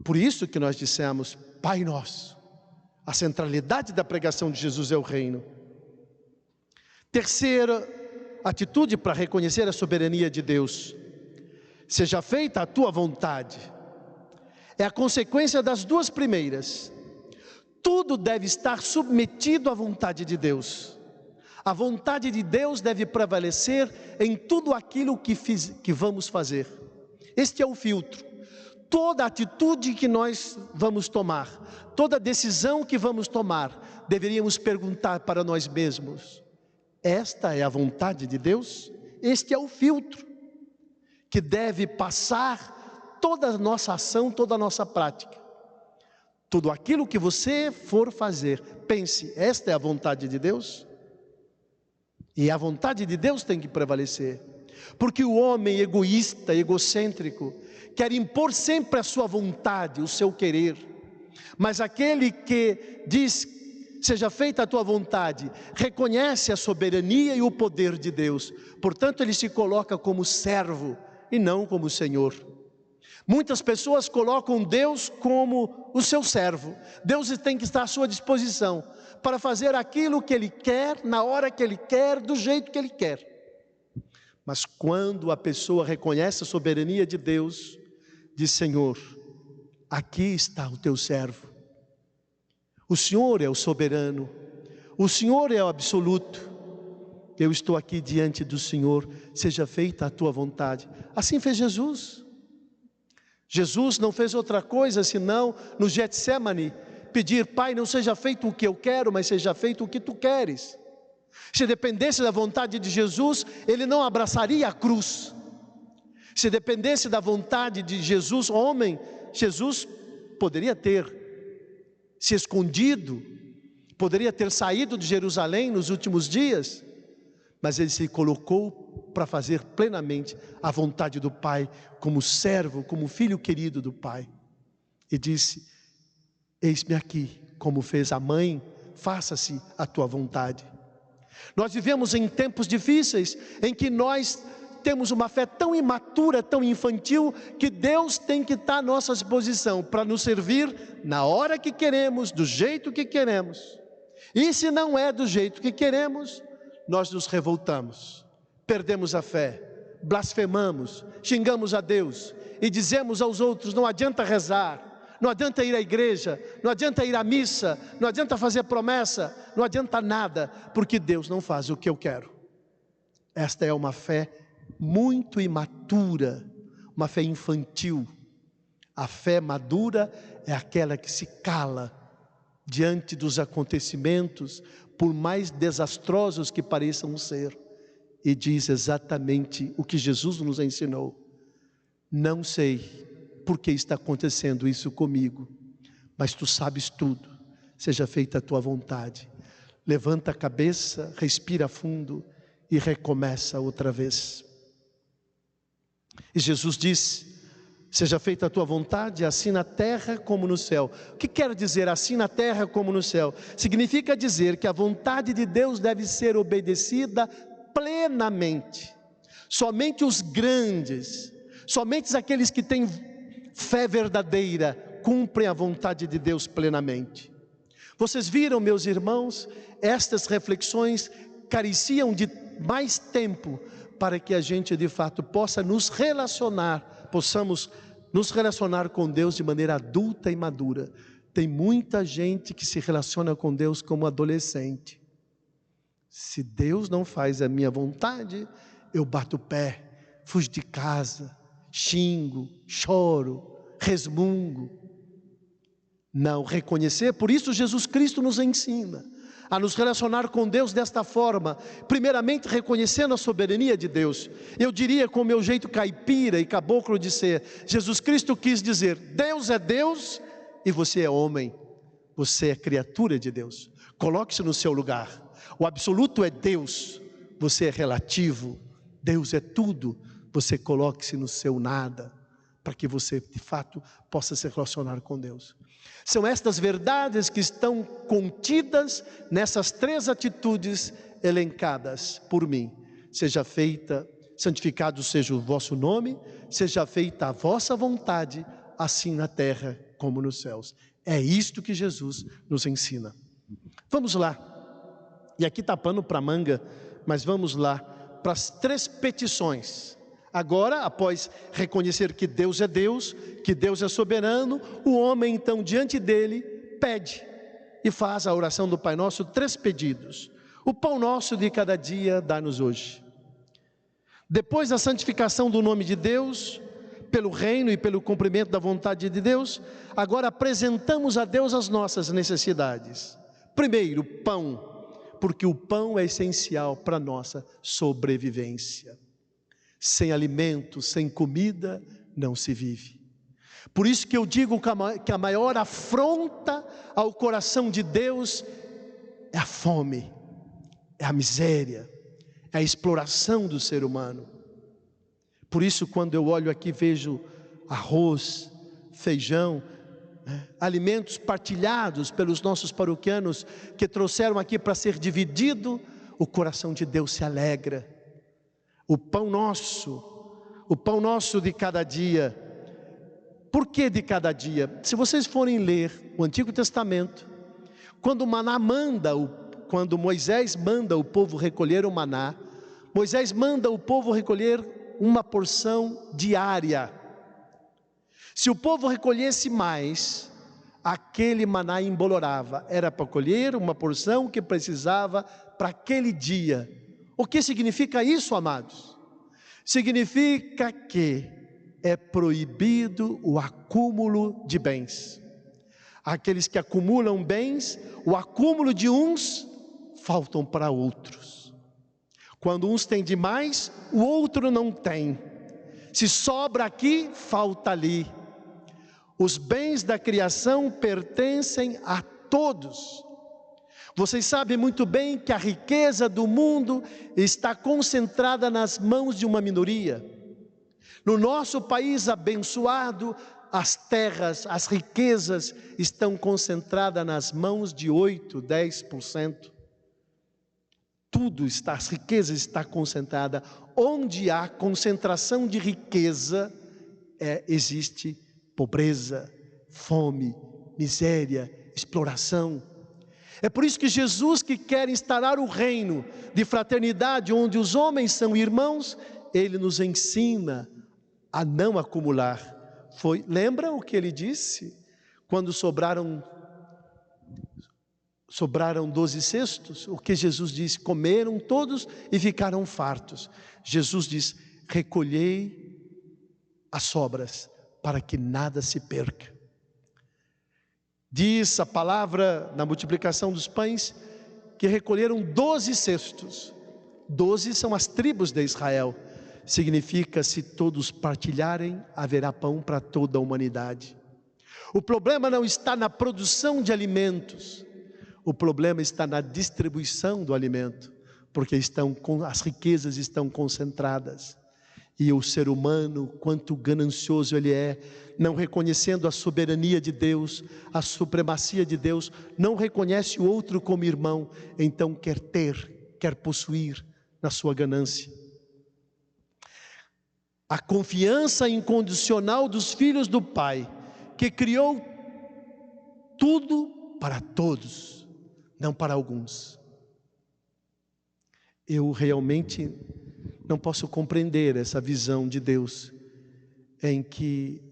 Por isso que nós dissemos: Pai Nosso. A centralidade da pregação de Jesus é o reino. Terceira atitude para reconhecer a soberania de Deus: seja feita a tua vontade. É a consequência das duas primeiras. Tudo deve estar submetido à vontade de Deus. A vontade de Deus deve prevalecer em tudo aquilo que vamos fazer. Este é o filtro. Toda atitude que nós vamos tomar, toda decisão que vamos tomar, deveríamos perguntar para nós mesmos: esta é a vontade de Deus? Este é o filtro que deve passar toda a nossa ação, toda a nossa prática. Tudo aquilo que você for fazer, pense: esta é a vontade de Deus? E a vontade de Deus tem que prevalecer, porque o homem egoísta, egocêntrico, quer impor sempre a sua vontade, o seu querer. Mas aquele que diz: seja feita a tua vontade, reconhece a soberania e o poder de Deus. Portanto, ele se coloca como servo e não como Senhor. Muitas pessoas colocam Deus como o seu servo. Deus tem que estar à sua disposição para fazer aquilo que Ele quer, na hora que Ele quer, do jeito que Ele quer. Mas quando a pessoa reconhece a soberania de Deus, diz: Senhor, aqui está o teu servo. O Senhor é o soberano, o Senhor é o absoluto. Eu estou aqui diante do Senhor, seja feita a tua vontade. Assim fez Jesus. Jesus não fez outra coisa senão, no Getsemane, pedir: Pai, não seja feito o que eu quero, mas seja feito o que tu queres. Se dependesse da vontade de Jesus, ele não abraçaria a cruz. Se dependesse da vontade de Jesus, homem, Jesus poderia ter se escondido, poderia ter saído de Jerusalém nos últimos dias, mas ele se colocou para fazer plenamente a vontade do Pai, como servo, como filho querido do Pai. E disse: eis-me aqui, como fez a mãe, faça-se a tua vontade. Nós vivemos em tempos difíceis, em que nós temos uma fé tão imatura, tão infantil, que Deus tem que estar à nossa disposição para nos servir na hora que queremos, do jeito que queremos. E se não é do jeito que queremos, nós nos revoltamos, perdemos a fé, blasfemamos, xingamos a Deus e dizemos aos outros: não adianta rezar, não adianta ir à igreja, não adianta ir à missa, não adianta fazer promessa, não adianta nada, porque Deus não faz o que eu quero. Esta é uma fé muito imatura, uma fé infantil. A fé madura é aquela que se cala diante dos acontecimentos, por mais desastrosos que pareçam ser, e diz exatamente o que Jesus nos ensinou: não sei por que está acontecendo isso comigo, mas tu sabes tudo, seja feita a tua vontade. Levanta a cabeça, respira fundo e recomeça outra vez. E Jesus disse: seja feita a tua vontade, assim na terra como no céu. O que quer dizer assim na terra como no céu? Significa dizer que a vontade de Deus deve ser obedecida plenamente. Somente os grandes, somente aqueles que têm fé verdadeira, cumprem a vontade de Deus plenamente. Vocês viram, meus irmãos, estas reflexões careciam de mais tempo, para que a gente de fato possa nos relacionar, possamos nos relacionar com Deus de maneira adulta e madura. Tem muita gente que se relaciona com Deus como adolescente. Se Deus não faz a minha vontade, eu bato o pé, fujo de casa, xingo, choro, resmungo. Não reconhecer, por isso Jesus Cristo nos ensina a nos relacionar com Deus desta forma, primeiramente reconhecendo a soberania de Deus. Eu diria, com o meu jeito caipira e caboclo de ser, Jesus Cristo quis dizer: Deus é Deus e você é homem, você é criatura de Deus. Coloque-se no seu lugar. O absoluto é Deus, você é relativo. Deus é tudo, você coloque-se no seu nada, para que você de fato possa se relacionar com Deus. São estas verdades que estão contidas nessas 3 atitudes elencadas por mim. Seja feita, santificado seja o vosso nome, seja feita a vossa vontade, assim na terra como nos céus. É isto que Jesus nos ensina. Vamos lá, e aqui está pano para manga, mas vamos lá para as 3 petições. Agora, após reconhecer que Deus é Deus, que Deus é soberano, o homem então diante dele pede e faz a oração do Pai Nosso, 3 pedidos. O pão nosso de cada dia dá-nos hoje. Depois da santificação do nome de Deus, pelo reino e pelo cumprimento da vontade de Deus, agora apresentamos a Deus as nossas necessidades. Primeiro, pão, porque o pão é essencial para a nossa sobrevivência. Sem alimento, sem comida, não se vive. Por isso que eu digo que a maior afronta ao coração de Deus é a fome, é a miséria, é a exploração do ser humano. Por isso, quando eu olho aqui, vejo arroz, feijão, alimentos partilhados pelos nossos paroquianos, que trouxeram aqui para ser dividido, o coração de Deus se alegra. O pão nosso de cada dia. Por que de cada dia? Se vocês forem ler o Antigo Testamento, quando quando Moisés manda o povo recolher o maná, Moisés manda o povo recolher uma porção diária. Se o povo recolhesse mais, aquele maná embolorava. Era para colher uma porção que precisava para aquele dia. O que significa isso, amados? Significa que é proibido o acúmulo de bens. Aqueles que acumulam bens, o acúmulo de uns faltam para outros. Quando uns têm demais, o outro não tem. Se sobra aqui, falta ali. Os bens da criação pertencem a todos. Vocês sabem muito bem que a riqueza do mundo está concentrada nas mãos de uma minoria. No nosso país abençoado, as terras, as riquezas estão concentradas nas mãos de 8, 10%. tudo está, as riquezas estão concentradas. Onde há concentração de riqueza, existe pobreza, fome, miséria, exploração. É por isso que Jesus, que quer instaurar o reino de fraternidade, onde os homens são irmãos, Ele nos ensina a não acumular. Lembra o que Ele disse? Quando sobraram 12 cestos, o que Jesus disse? Comeram todos e ficaram fartos. Jesus diz: recolhei as sobras, para que nada se perca. Diz a palavra na multiplicação dos pães, que recolheram 12 cestos. 12 são as tribos de Israel. Significa, se todos partilharem, haverá pão para toda a humanidade. O problema não está na produção de alimentos, o problema está na distribuição do alimento, porque as riquezas estão concentradas. E o ser humano, quanto ganancioso ele é, não reconhecendo a soberania de Deus, a supremacia de Deus, não reconhece o outro como irmão, então quer possuir na sua ganância. A confiança incondicional dos filhos do Pai, que criou tudo para todos, não para alguns. Eu realmente não posso compreender essa visão de Deus, em que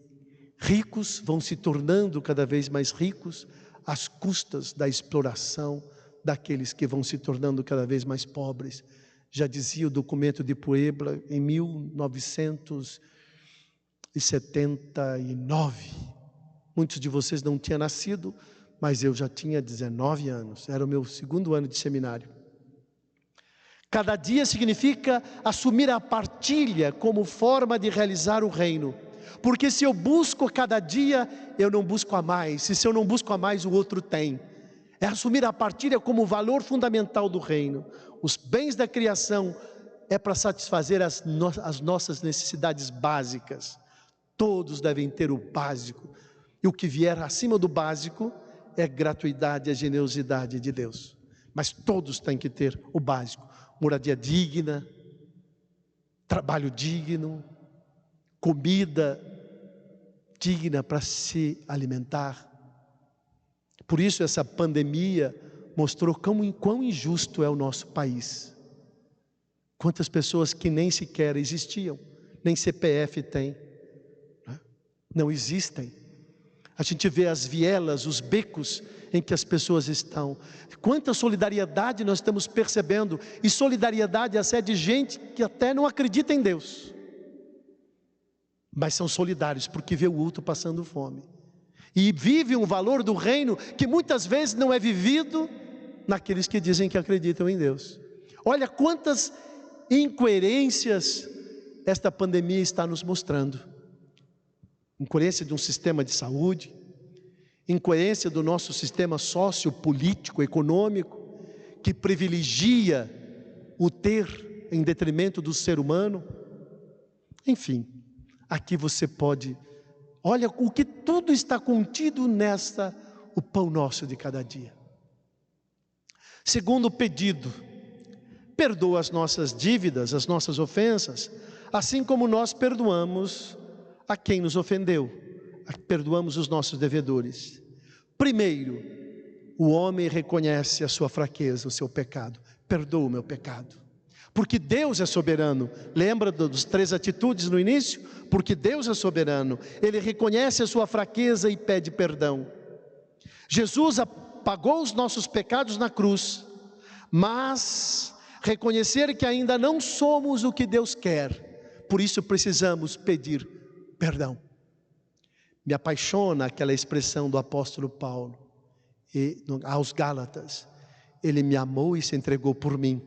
ricos vão se tornando cada vez mais ricos, às custas da exploração daqueles que vão se tornando cada vez mais pobres. Já dizia o documento de Puebla, em 1979, muitos de vocês não tinham nascido, mas eu já tinha 19 anos, era o meu segundo ano de seminário. Cada dia significa assumir a partilha como forma de realizar o reino. Porque se eu busco a cada dia, eu não busco a mais. E se eu não busco a mais, o outro tem. É assumir a partilha como valor fundamental do reino. Os bens da criação é para satisfazer as nossas necessidades básicas. Todos devem ter o básico. E o que vier acima do básico é a gratuidade e a generosidade de Deus. Mas todos têm que ter o básico. Moradia digna, trabalho digno, comida digna para se alimentar. Por isso essa pandemia mostrou quão injusto é o nosso país. Quantas pessoas que nem sequer existiam, nem CPF tem, não existem. A gente vê as vielas, os becos em que as pessoas estão. Quanta solidariedade nós estamos percebendo, e solidariedade é de gente que até não acredita em Deus, mas são solidários porque vê o outro passando fome, e vive um valor do reino que muitas vezes não é vivido naqueles que dizem que acreditam em Deus. Olha quantas incoerências esta pandemia está nos mostrando. Incoerência de um sistema de saúde, incoerência do nosso sistema sociopolítico, econômico, que privilegia o ter em detrimento do ser humano. Enfim, aqui você pode, olha o que tudo está contido o pão nosso de cada dia. Segundo pedido, perdoa as nossas dívidas, as nossas ofensas, assim como nós perdoamos a quem nos ofendeu. Perdoamos os nossos devedores. Primeiro, o homem reconhece a sua fraqueza, o seu pecado. Perdoa o meu pecado. Porque Deus é soberano. Lembra das 3 atitudes no início? Porque Deus é soberano. Ele reconhece a sua fraqueza e pede perdão. Jesus pagou os nossos pecados na cruz, mas reconhecer que ainda não somos o que Deus quer. Por isso precisamos pedir perdão. Me apaixona aquela expressão do apóstolo Paulo aos Gálatas: ele me amou e se entregou por mim.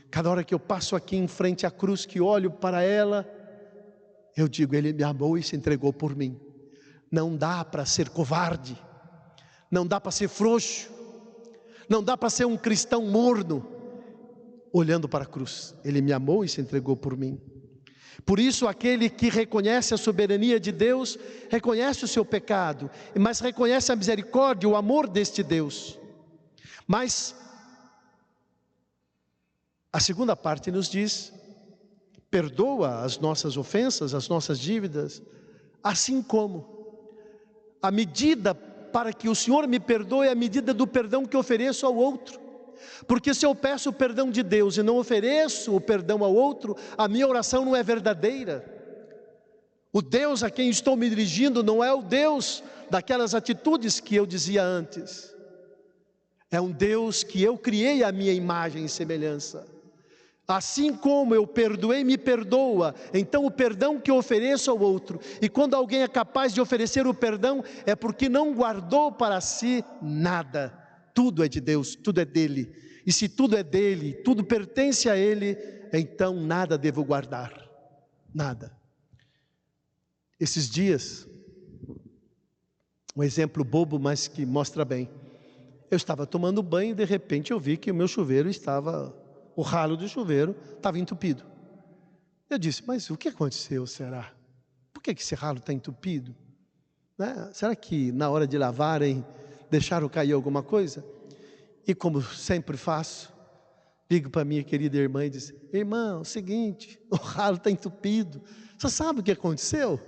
Cada hora que eu passo aqui em frente à cruz, que olho para ela, eu digo: ele me amou e se entregou por mim. Não dá para ser covarde, não dá para ser frouxo, não dá para ser um cristão morno olhando para a cruz. Ele me amou e se entregou por mim. Por isso, aquele que reconhece a soberania de Deus, reconhece o seu pecado, mas reconhece a misericórdia, o amor deste Deus. Mas A segunda parte nos diz: perdoa as nossas ofensas, as nossas dívidas, assim como a medida para que o Senhor me perdoe é a medida do perdão que ofereço ao outro. Porque se eu peço o perdão de Deus e não ofereço o perdão ao outro, a minha oração não é verdadeira. O Deus a quem estou me dirigindo não é o Deus daquelas atitudes que eu dizia antes. É um Deus que eu criei à minha imagem e semelhança. Assim como eu perdoei, me perdoa. Então o perdão que eu ofereço ao outro, e quando alguém é capaz de oferecer o perdão, é porque não guardou para si nada. Tudo é de Deus, tudo é dele. E se tudo é dele, tudo pertence a ele, então nada devo guardar. Nada. Esses dias, um exemplo bobo, mas que mostra bem. Eu estava tomando banho e de repente eu vi que o meu chuveiro estava... O ralo do chuveiro estava entupido. Eu disse, mas o que aconteceu, será? Por que esse ralo está entupido? Né? Será que na hora de lavarem, deixaram cair alguma coisa? E como sempre faço, ligo para minha querida irmã e disse, irmã, é o seguinte, o ralo está entupido. Você sabe o que aconteceu?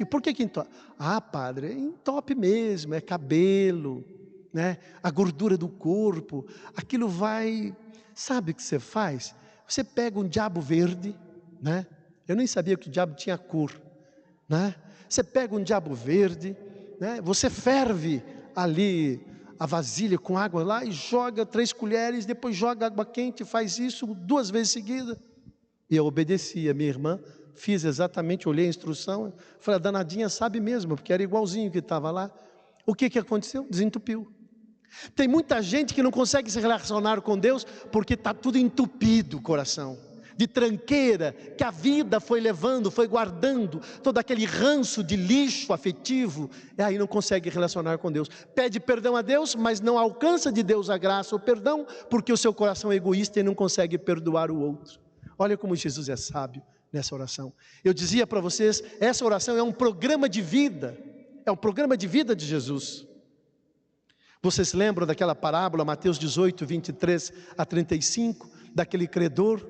Por que entope? Ah, padre, entope mesmo, é cabelo, né? A gordura do corpo, aquilo vai... Sabe o que você faz? Você pega um diabo verde, né? Eu nem sabia que o diabo tinha cor, né? Você pega um diabo verde, né? Você ferve ali a vasilha com água lá e joga 3 colheres, depois joga água quente, faz isso 2 vezes seguida. E eu obedeci a minha irmã, fiz exatamente, olhei a instrução, falei, a danadinha sabe mesmo, porque era igualzinho que estava lá. O que aconteceu? Desentupiu. Tem muita gente que não consegue se relacionar com Deus porque está tudo entupido o coração, de tranqueira que a vida foi levando, foi guardando, todo aquele ranço de lixo afetivo, e aí não consegue relacionar com Deus. Pede perdão a Deus, mas não alcança de Deus a graça ou perdão, porque o seu coração é egoísta e não consegue perdoar o outro. Olha como Jesus é sábio nessa oração. Eu dizia para vocês, essa oração é um programa de vida, é um programa de vida de Jesus. Vocês lembram daquela parábola, Mateus 18, 23 a 35, daquele credor?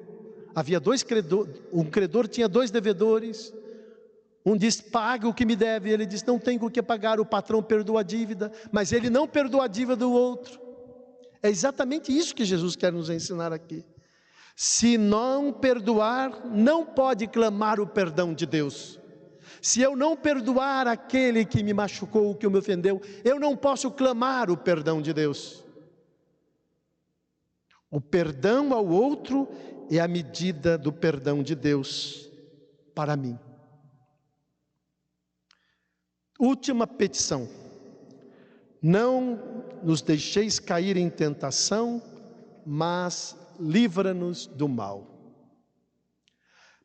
Havia 2 credores, um credor tinha 2 devedores, um diz, paga o que me deve, ele diz, não tenho o que pagar, o patrão perdoa a dívida, mas ele não perdoa a dívida do outro. É exatamente isso que Jesus quer nos ensinar aqui. Se não perdoar, não pode clamar o perdão de Deus. Se eu não perdoar aquele que me machucou, que me ofendeu, eu não posso clamar o perdão de Deus. O perdão ao outro é a medida do perdão de Deus para mim. Última petição. Não nos deixeis cair em tentação, mas livra-nos do mal.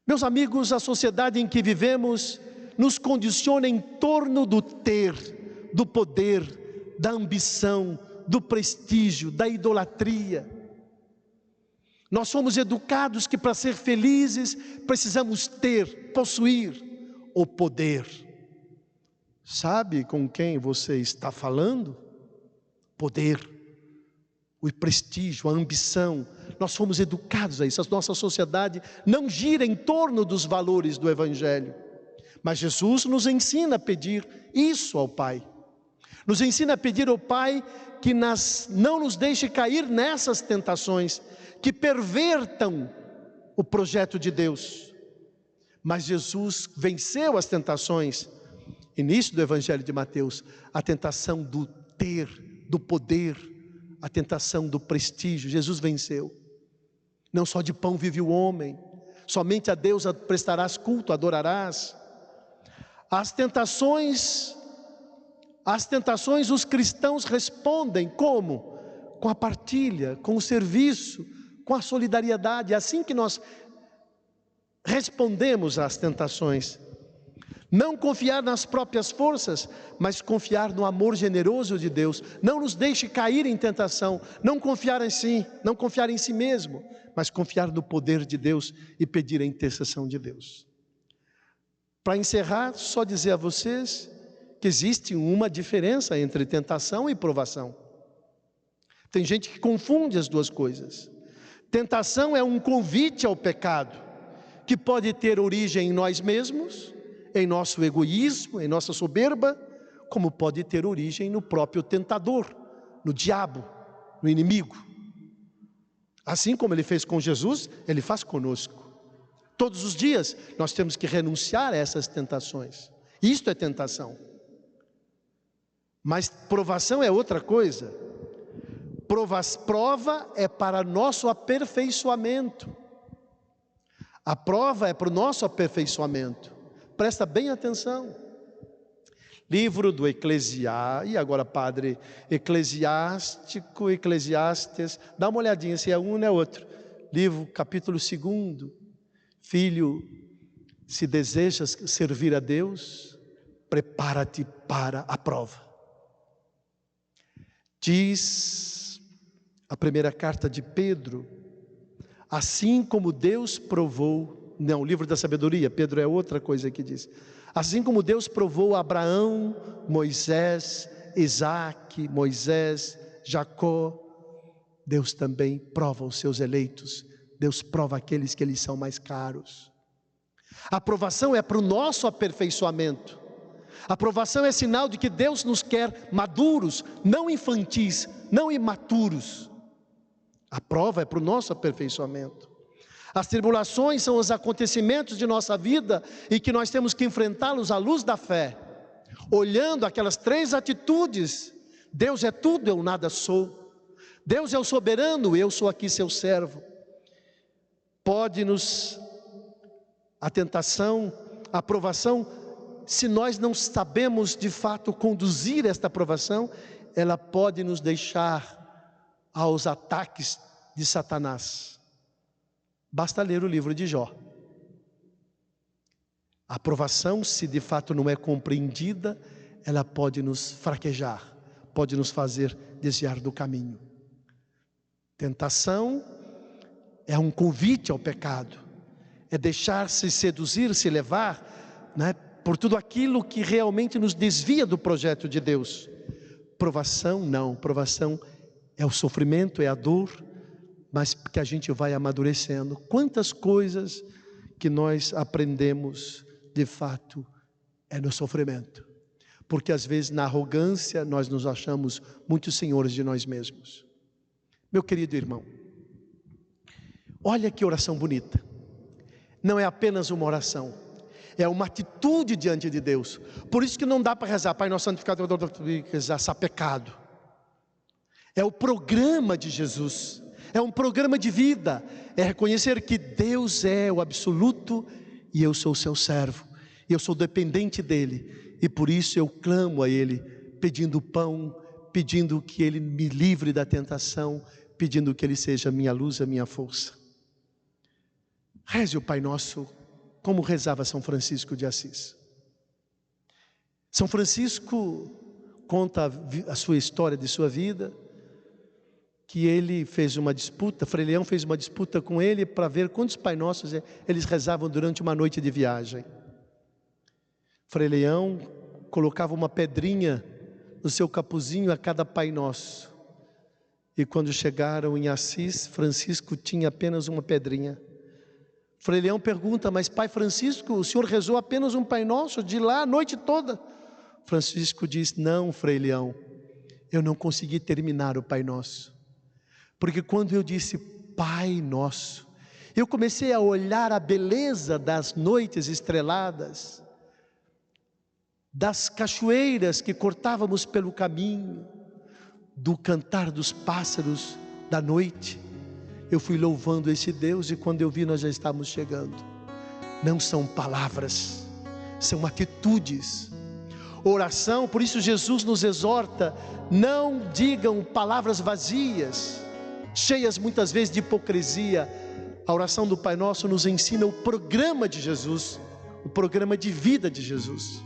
Meus amigos, a sociedade em que vivemos nos condiciona em torno do ter, do poder, da ambição, do prestígio, da idolatria. Nós somos educados que para ser felizes precisamos ter, possuir o poder. Sabe com quem você está falando? Poder, o prestígio, a ambição. Nós fomos educados a isso. A nossa sociedade não gira em torno dos valores do Evangelho. Mas Jesus nos ensina a pedir isso ao Pai. Nos ensina a pedir ao Pai que não nos deixe cair nessas tentações, que pervertam o projeto de Deus. Mas Jesus venceu as tentações. Início do Evangelho de Mateus, a tentação do ter, do poder, a tentação do prestígio. Jesus venceu. Não só de pão vive o homem, somente a Deus prestarás culto, adorarás. As tentações os cristãos respondem como? Com a partilha, com o serviço, com a solidariedade. É assim que nós respondemos às tentações. Não confiar nas próprias forças, mas confiar no amor generoso de Deus. Não nos deixe cair em tentação, não confiar em si, não confiar em si mesmo, mas confiar no poder de Deus e pedir a intercessão de Deus. Para encerrar, só dizer a vocês que existe uma diferença entre tentação e provação. Tem gente que confunde as duas coisas. Tentação é um convite ao pecado, que pode ter origem em nós mesmos, em nosso egoísmo, em nossa soberba, como pode ter origem no próprio tentador, no diabo, no inimigo. Assim como ele fez com Jesus, ele faz conosco. Todos os dias nós temos que renunciar a essas tentações. Isto é tentação. Mas provação é outra coisa. Prova é para nosso aperfeiçoamento. A prova é para o nosso aperfeiçoamento. Presta bem atenção. Livro do Eclesiastes, e agora padre, Eclesiástico, Eclesiastes, dá uma olhadinha se é um ou é outro. Livro, capítulo 2. Filho, se desejas servir a Deus, prepara-te para a prova. Diz a primeira carta de Pedro, assim como Deus provou, não, o livro da sabedoria, Pedro é outra coisa que diz, assim como Deus provou Abraão, Moisés, Isaac, Moisés, Jacó, Deus também prova os seus eleitos, Deus prova aqueles que lhes são mais caros. A aprovação é para o nosso aperfeiçoamento. A aprovação é sinal de que Deus nos quer maduros, não infantis, não imaturos. A prova é para o nosso aperfeiçoamento. As tribulações são os acontecimentos de nossa vida e que nós temos que enfrentá-los à luz da fé, olhando aquelas 3 atitudes. Deus é tudo, eu nada sou. Deus é o soberano, eu sou aqui seu servo. A tentação, a aprovação, se nós não sabemos de fato conduzir esta aprovação, ela pode nos deixar aos ataques de Satanás. Basta ler o livro de Jó. A aprovação, se de fato não é compreendida, ela pode nos fraquejar, pode nos fazer desviar do caminho. Tentação é um convite ao pecado, é deixar-se seduzir, se levar, por tudo aquilo que realmente nos desvia do projeto de Deus. Provação não, provação é o sofrimento, é a dor, mas que a gente vai amadurecendo. Quantas coisas que nós aprendemos de fato é no sofrimento, porque às vezes na arrogância nós nos achamos muito senhores de nós mesmos. Meu querido irmão, olha que oração bonita. Não é apenas uma oração, é uma atitude diante de Deus. Por isso que não dá para rezar Pai Nosso santificado, rezar sapecado. É o programa de Jesus, é um programa de vida, é reconhecer que Deus é o absoluto e eu sou o seu servo, eu sou dependente dele, e por isso eu clamo a ele, pedindo pão, pedindo que ele me livre da tentação, pedindo que ele seja a minha luz, a minha força. Reze o Pai Nosso como rezava São Francisco de Assis. São Francisco conta a sua história de sua vida, que ele fez uma disputa, Frei Leão fez uma disputa com ele para ver quantos Pai Nossos eles rezavam durante uma noite de viagem. Frei Leão colocava uma pedrinha no seu capuzinho a cada Pai Nosso. E quando chegaram em Assis, Francisco tinha apenas uma pedrinha. Frei Leão pergunta, mas Pai Francisco, o senhor rezou apenas um Pai Nosso de lá a noite toda? Francisco diz, não, Frei Leão, eu não consegui terminar o Pai Nosso. Porque quando eu disse Pai Nosso, eu comecei a olhar a beleza das noites estreladas, das cachoeiras que cortávamos pelo caminho, do cantar dos pássaros da noite. Eu fui louvando esse Deus e quando eu vi nós já estávamos chegando. Não são palavras, são atitudes. Oração, por isso Jesus nos exorta, não digam palavras vazias, cheias muitas vezes de hipocrisia. A oração do Pai Nosso nos ensina o programa de Jesus, o programa de vida de Jesus.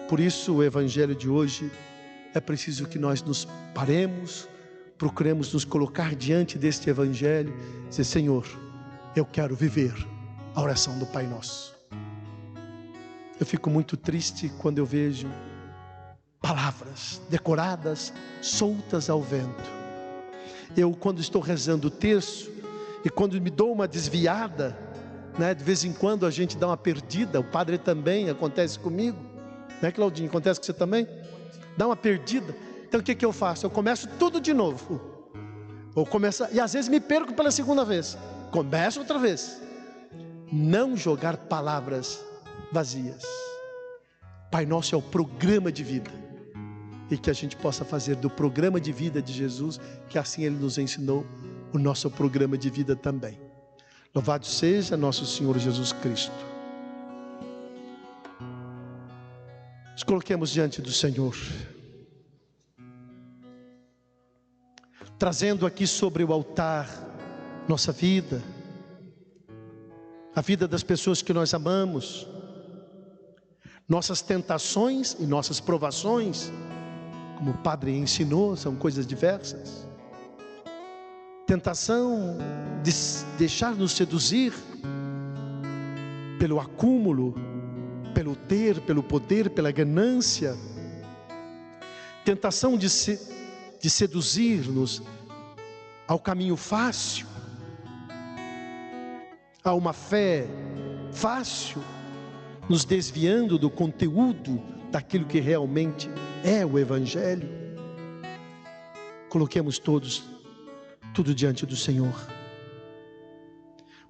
Por isso o Evangelho de hoje, é preciso que nós nos paremos, procuremos nos colocar diante deste Evangelho, e dizer, Senhor, eu quero viver a oração do Pai Nosso. Eu fico muito triste quando eu vejo palavras decoradas, soltas ao vento. Eu, quando estou rezando o terço, e quando me dou uma desviada, né, de vez em quando a gente dá uma perdida, o padre também, acontece comigo, né, Claudinho, acontece com você também? Dá uma perdida. Então o que eu faço? Eu começo tudo de novo, e às vezes me perco pela segunda vez, começo outra vez. Não jogar palavras vazias. Pai Nosso é o programa de vida, e que a gente possa fazer do programa de vida de Jesus, que assim Ele nos ensinou, o nosso programa de vida também. Louvado seja nosso Senhor Jesus Cristo. Nos coloquemos diante do Senhor, trazendo aqui sobre o altar nossa vida, a vida das pessoas que nós amamos, nossas tentações e nossas provações, como o Padre ensinou, são coisas diversas. Tentação de deixar-nos seduzir pelo acúmulo, pelo ter, pelo poder, pela ganância. Tentação de seduzir-nos ao caminho fácil, a uma fé fácil, nos desviando do conteúdo daquilo que realmente é o Evangelho. Coloquemos tudo diante do Senhor.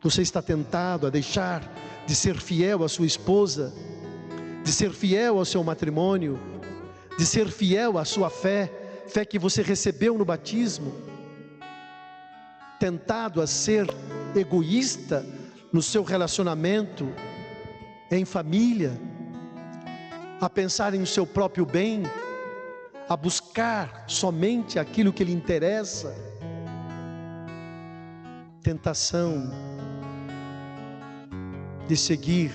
Você está tentado a deixar de ser fiel à sua esposa, de ser fiel ao seu matrimônio, de ser fiel à sua fé que você recebeu no batismo, tentado a ser egoísta no seu relacionamento em família, a pensar em seu próprio bem, a buscar somente aquilo que lhe interessa. Tentação de seguir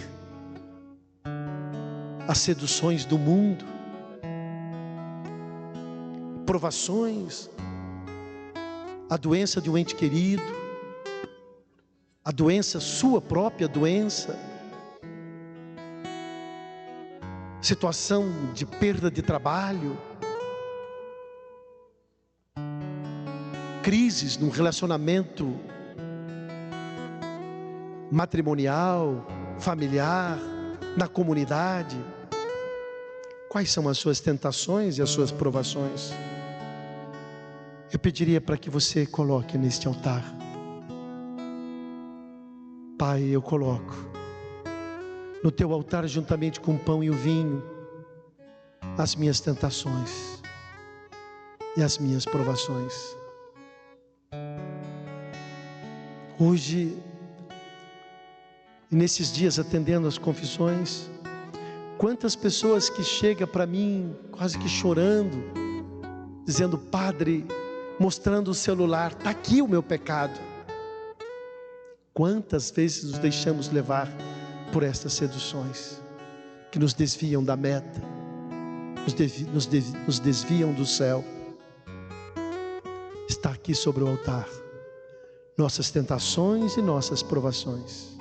as seduções do mundo, provações, a doença de um ente querido, a doença, sua própria doença, situação de perda de trabalho, crises num relacionamento matrimonial, familiar, na comunidade. Quais são as suas tentações e as suas provações? Eu pediria para que você coloque neste altar. Pai, eu coloco no teu altar, juntamente com o pão e o vinho, as minhas tentações e as minhas provações. Hoje, e nesses dias, atendendo as confissões, quantas pessoas que chegam para mim quase que chorando, dizendo: Padre, mostrando o celular, está aqui o meu pecado. Quantas vezes nos deixamos levar por estas seduções que nos desviam da meta, nos desviam do céu. Está aqui sobre o altar nossas tentações e nossas provações,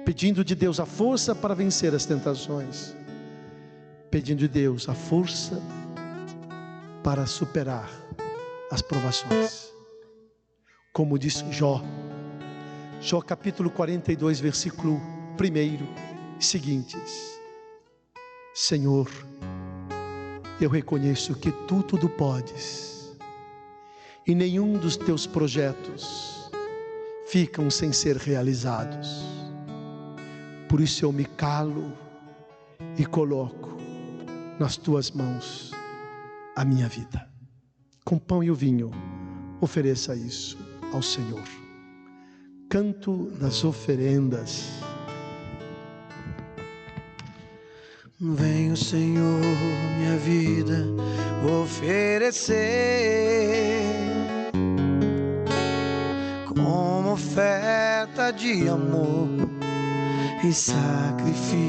pedindo de Deus a força para vencer as tentações, pedindo de Deus a força para superar as provações. Como diz Jó capítulo 42, versículo 1 e seguintes: Senhor, eu reconheço que tu tudo podes, e nenhum dos teus projetos ficam sem ser realizados. Por isso eu me calo e coloco nas tuas mãos a minha vida. Com o pão e o vinho, ofereça isso ao Senhor. Canto das oferendas. Venho, Senhor, minha vida oferecer como oferta de amor e sacrifício.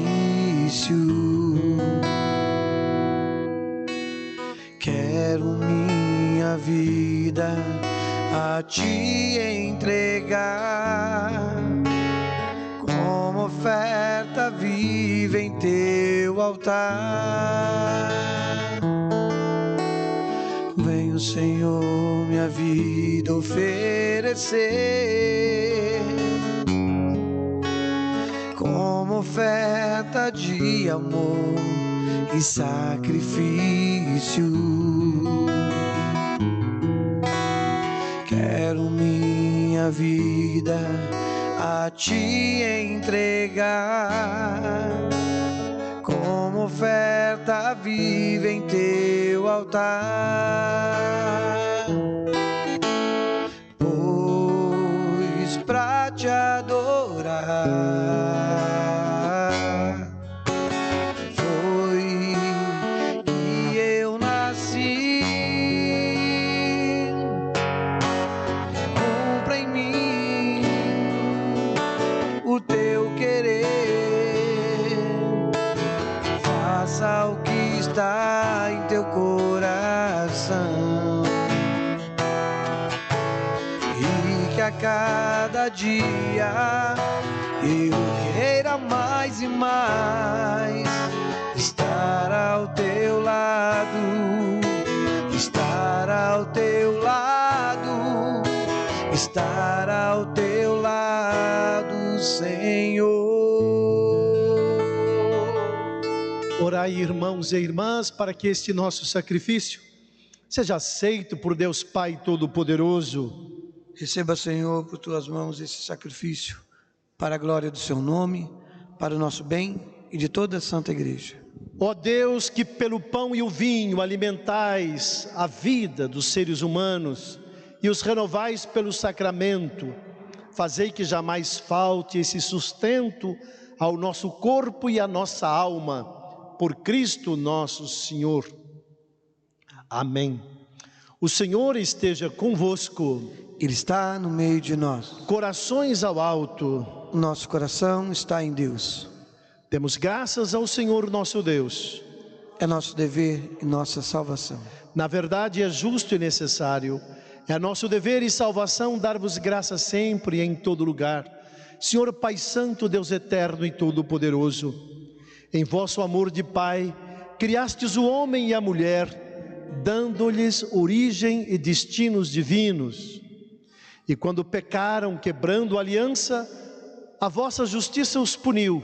Quero minha vida a te entregar como oferta viva em teu altar. Venho, Senhor, minha vida oferecer como oferta de amor e sacrifício. Quero minha vida a te entregar como oferta viva em teu altar, pois pra te adorar foi que eu nasci. Cumpra em mim o teu querer, faça o que está em teu coração, e que a cada dia eu queira mais e mais estar ao teu lado, estar ao teu lado, estar ao teu lado, Senhor. Orai, irmãos e irmãs, para que este nosso sacrifício seja aceito por Deus Pai Todo-Poderoso. Receba, Senhor, por tuas mãos esse sacrifício, para a glória do seu nome, para o nosso bem e de toda a Santa Igreja. Ó Deus, que pelo pão e o vinho alimentais a vida dos seres humanos e os renovais pelo sacramento, fazei que jamais falte esse sustento ao nosso corpo e à nossa alma, por Cristo nosso Senhor. Amém. O Senhor esteja convosco. Ele está no meio de nós. Corações ao alto. O nosso coração está em Deus. Demos graças ao Senhor nosso Deus. É nosso dever e nossa salvação. Na verdade é justo e necessário. É nosso dever e salvação dar-vos graças sempre e em todo lugar. Senhor Pai Santo, Deus eterno e todo-poderoso, em vosso amor de Pai, criastes o homem e a mulher, dando-lhes origem e destinos divinos. E quando pecaram, quebrando a aliança, a vossa justiça os puniu,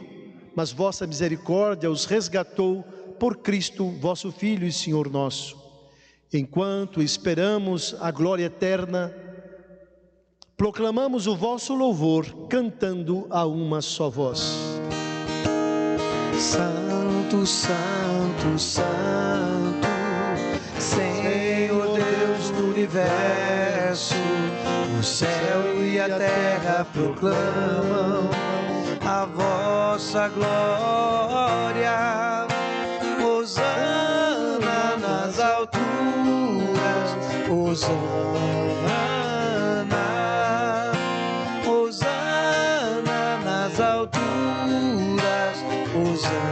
mas vossa misericórdia os resgatou por Cristo, vosso Filho e Senhor nosso. Enquanto esperamos a glória eterna, proclamamos o vosso louvor, cantando a uma só voz. Santo, Santo, Santo, Senhor Deus do universo, o céu e a terra proclamam a vossa glória. Hosana nas alturas, Hosana, Hosana nas alturas, Hosana.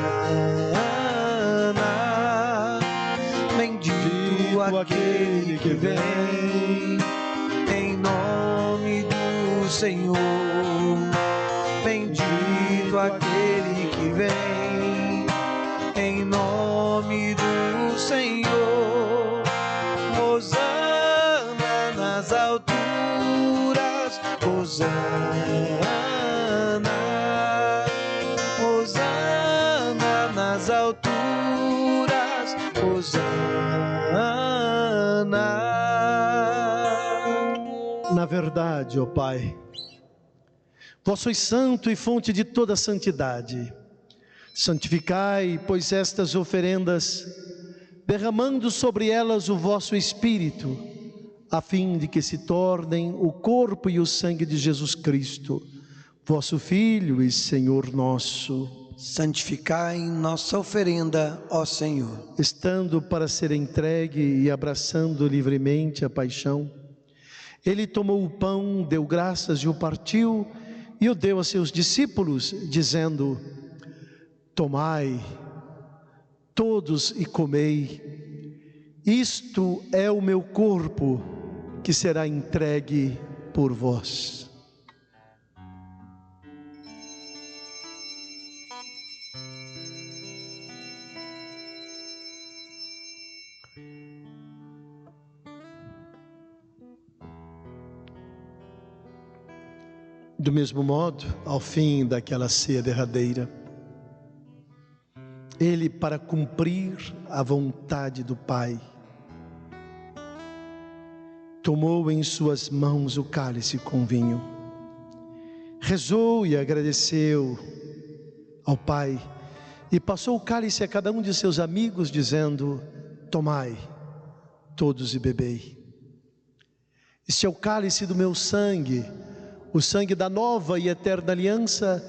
Bendito aquele que vem em nome do Senhor. Bendito aquele que vem em nome do Senhor. Hosana nas alturas, Hosana, Hosana nas alturas, Hosana. Na verdade, ó Pai, vós sois santo e fonte de toda santidade. Santificai, pois, estas oferendas, derramando sobre elas o vosso Espírito, a fim de que se tornem o corpo e o sangue de Jesus Cristo, vosso Filho e Senhor nosso. Santificai nossa oferenda, ó Senhor. Estando para ser entregue e abraçando livremente a paixão, ele tomou o pão, deu graças e o partiu, e o deu a seus discípulos, dizendo: tomai, todos e comei, isto é o meu corpo, que será entregue por vós. Do mesmo modo, ao fim daquela ceia derradeira, Ele, para cumprir a vontade do Pai, tomou em suas mãos o cálice com vinho, rezou e agradeceu ao Pai, e passou o cálice a cada um de seus amigos, dizendo: tomai todos e bebei. Este é o cálice do meu sangue, o sangue da nova e eterna aliança,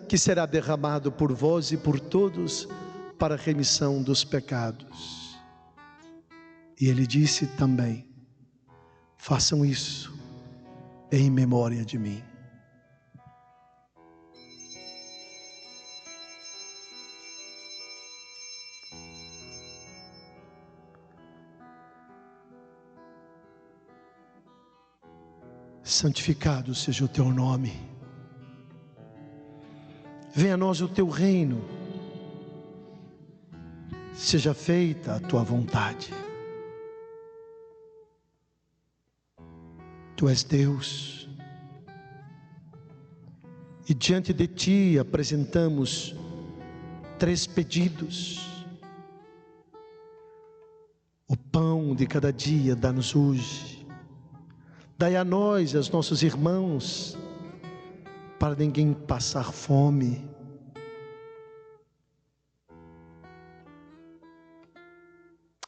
que será derramado por vós e por todos para a remissão dos pecados. E ele disse também: façam isso em memória de mim. Santificado seja o teu nome. Venha a nós o teu reino. Seja feita a tua vontade. Tu és Deus. E diante de ti apresentamos 3 pedidos. O pão de cada dia dá-nos hoje. Dai a nós, aos nossos irmãos, para ninguém passar fome.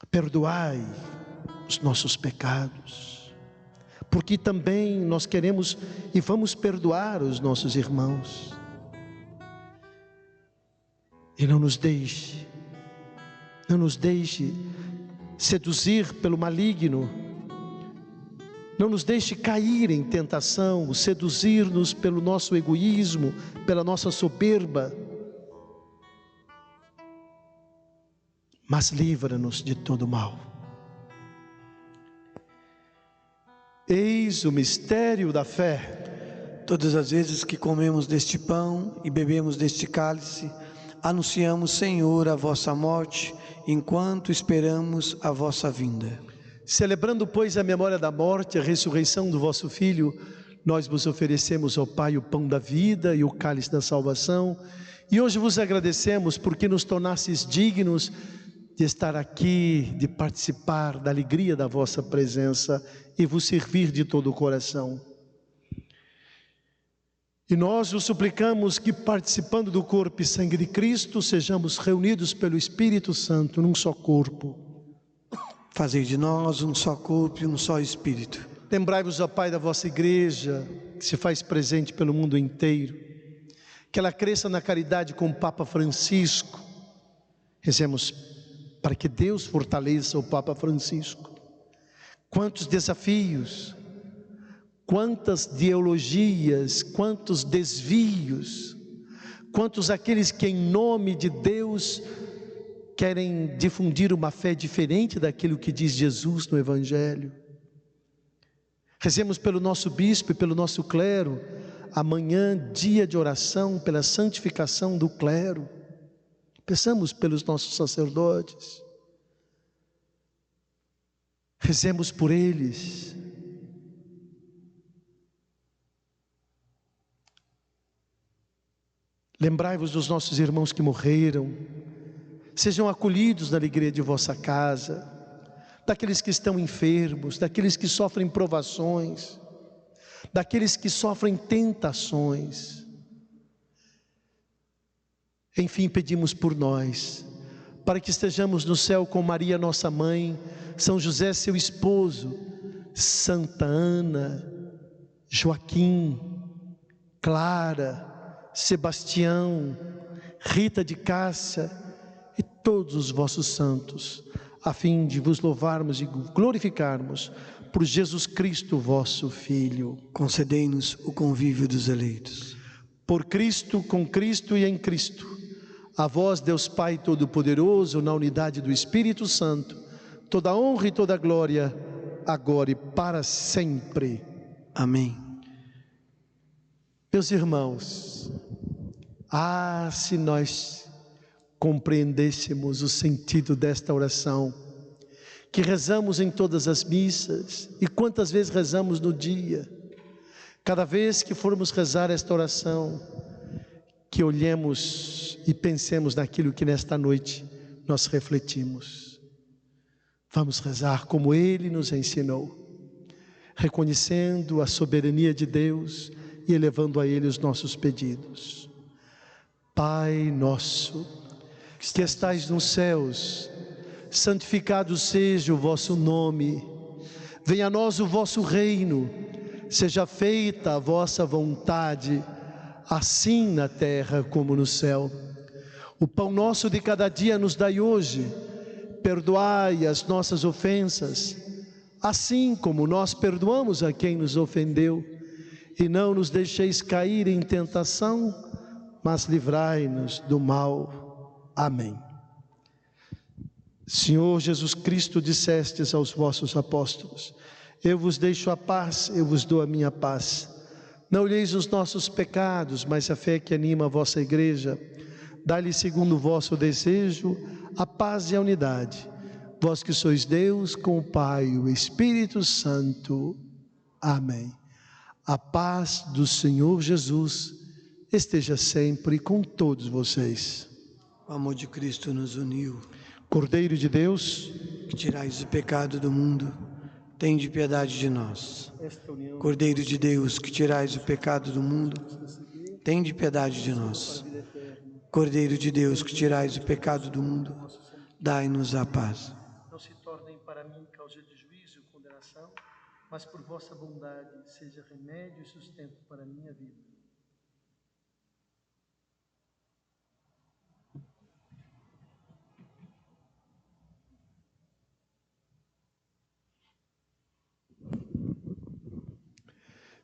Perdoai os nossos pecados, porque também nós queremos e vamos perdoar os nossos irmãos. E não nos deixe seduzir pelo maligno. Não nos deixe cair em tentação, seduzir-nos pelo nosso egoísmo, pela nossa soberba. Mas livra-nos de todo mal. Eis o mistério da fé. Todas as vezes que comemos deste pão e bebemos deste cálice, anunciamos, Senhor, a vossa morte, enquanto esperamos a vossa vinda. Celebrando, pois, a memória da morte e a ressurreição do vosso Filho, nós vos oferecemos ao Pai o pão da vida e o cálice da salvação. E hoje vos agradecemos porque nos tornastes dignos de estar aqui, de participar da alegria da vossa presença e vos servir de todo o coração. E nós vos suplicamos que, participando do corpo e sangue de Cristo, sejamos reunidos pelo Espírito Santo num só corpo. Fazei de nós um só corpo e um só Espírito. Lembrai-vos, ó Pai, da vossa igreja, que se faz presente pelo mundo inteiro, que ela cresça na caridade com o Papa Francisco. Rezemos para que Deus fortaleça o Papa Francisco. Quantos desafios, quantas ideologias, quantos desvios, quantos aqueles que em nome de Deus querem difundir uma fé diferente daquilo que diz Jesus no Evangelho. Rezemos pelo nosso bispo e pelo nosso clero. Amanhã, dia de oração pela santificação do clero. Peçamos pelos nossos sacerdotes. Rezemos por eles. Lembrai-vos dos nossos irmãos que morreram. Sejam acolhidos na alegria de vossa casa, daqueles que estão enfermos, daqueles que sofrem provações, daqueles que sofrem tentações. Enfim, pedimos por nós, para que estejamos no céu com Maria, nossa mãe, São José, seu esposo, Santa Ana, Joaquim, Clara, Sebastião, Rita de Cássia, e todos os vossos santos, a fim de vos louvarmos e glorificarmos por Jesus Cristo, vosso Filho. Concedei-nos o convívio dos eleitos. Por Cristo, com Cristo e em Cristo, a vós, Deus Pai Todo-Poderoso, na unidade do Espírito Santo, toda honra e toda glória, agora e para sempre. Amém. Meus irmãos, se nós compreendêssemos o sentido desta oração, que rezamos em todas as missas, e quantas vezes rezamos no dia, Cada vez que formos rezar esta oração, que olhemos e pensemos naquilo que nesta noite nós refletimos. Vamos rezar como Ele nos ensinou, reconhecendo a soberania de Deus e elevando a Ele os nossos pedidos. Pai nosso, que estais nos céus, santificado seja o vosso nome. Venha a nós o vosso reino. Seja feita a vossa vontade, assim na terra como no céu. O pão nosso de cada dia nos dai hoje. Perdoai as nossas ofensas, assim como nós perdoamos a quem nos ofendeu. E não nos deixeis cair em tentação, mas livrai-nos do mal. Amém. Senhor Jesus Cristo, dissestes aos vossos apóstolos: eu vos deixo a paz, eu vos dou a minha paz. Não olheis os nossos pecados, mas a fé que anima a vossa igreja. Dai-lhe segundo o vosso desejo a paz e a unidade. Vós que sois Deus, com o Pai e o Espírito Santo. Amém. A paz do Senhor Jesus esteja sempre com todos vocês. O amor de Cristo nos uniu. Cordeiro de Deus, que tirais o pecado do mundo, tende piedade de nós. Cordeiro de Deus, que tirais o pecado do mundo, tende piedade de nós. Cordeiro de Deus, que tirais o pecado do mundo, dai-nos a paz. não se tornem para mim causa de juízo e condenação, mas por vossa bondade seja remédio e sustento para a minha vida.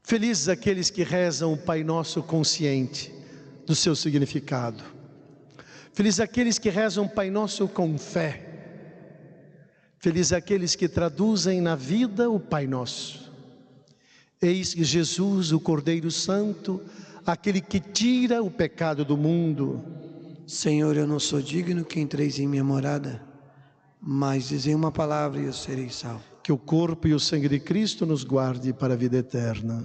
Felizes aqueles que rezam o Pai Nosso consciente do seu significado. Felizes aqueles que rezam o Pai Nosso com fé. Felizes aqueles que traduzem na vida o Pai Nosso. Eis que Jesus, o Cordeiro Santo, aquele que tira o pecado do mundo. Senhor, eu não sou digno que entreis em minha morada, mas dizei uma palavra e eu serei salvo. Que o corpo e o sangue de Cristo nos guarde para a vida eterna.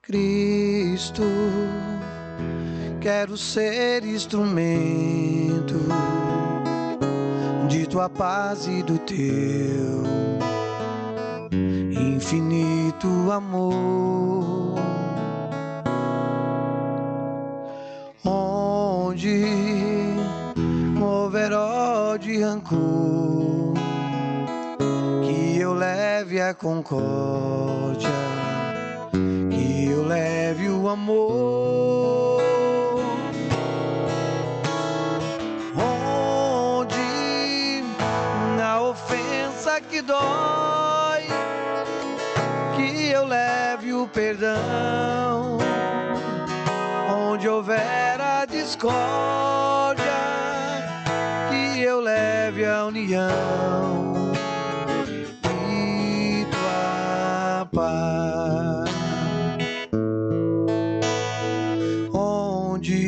Cristo, quero ser instrumento de tua paz e do teu infinito amor. Onde houver ódio e rancor, que eu leve a concórdia, que eu leve o amor. Onde a ofensa que dói, que eu leve o perdão. Onde houver a discórdia, que eu leve a união e tua paz. Onde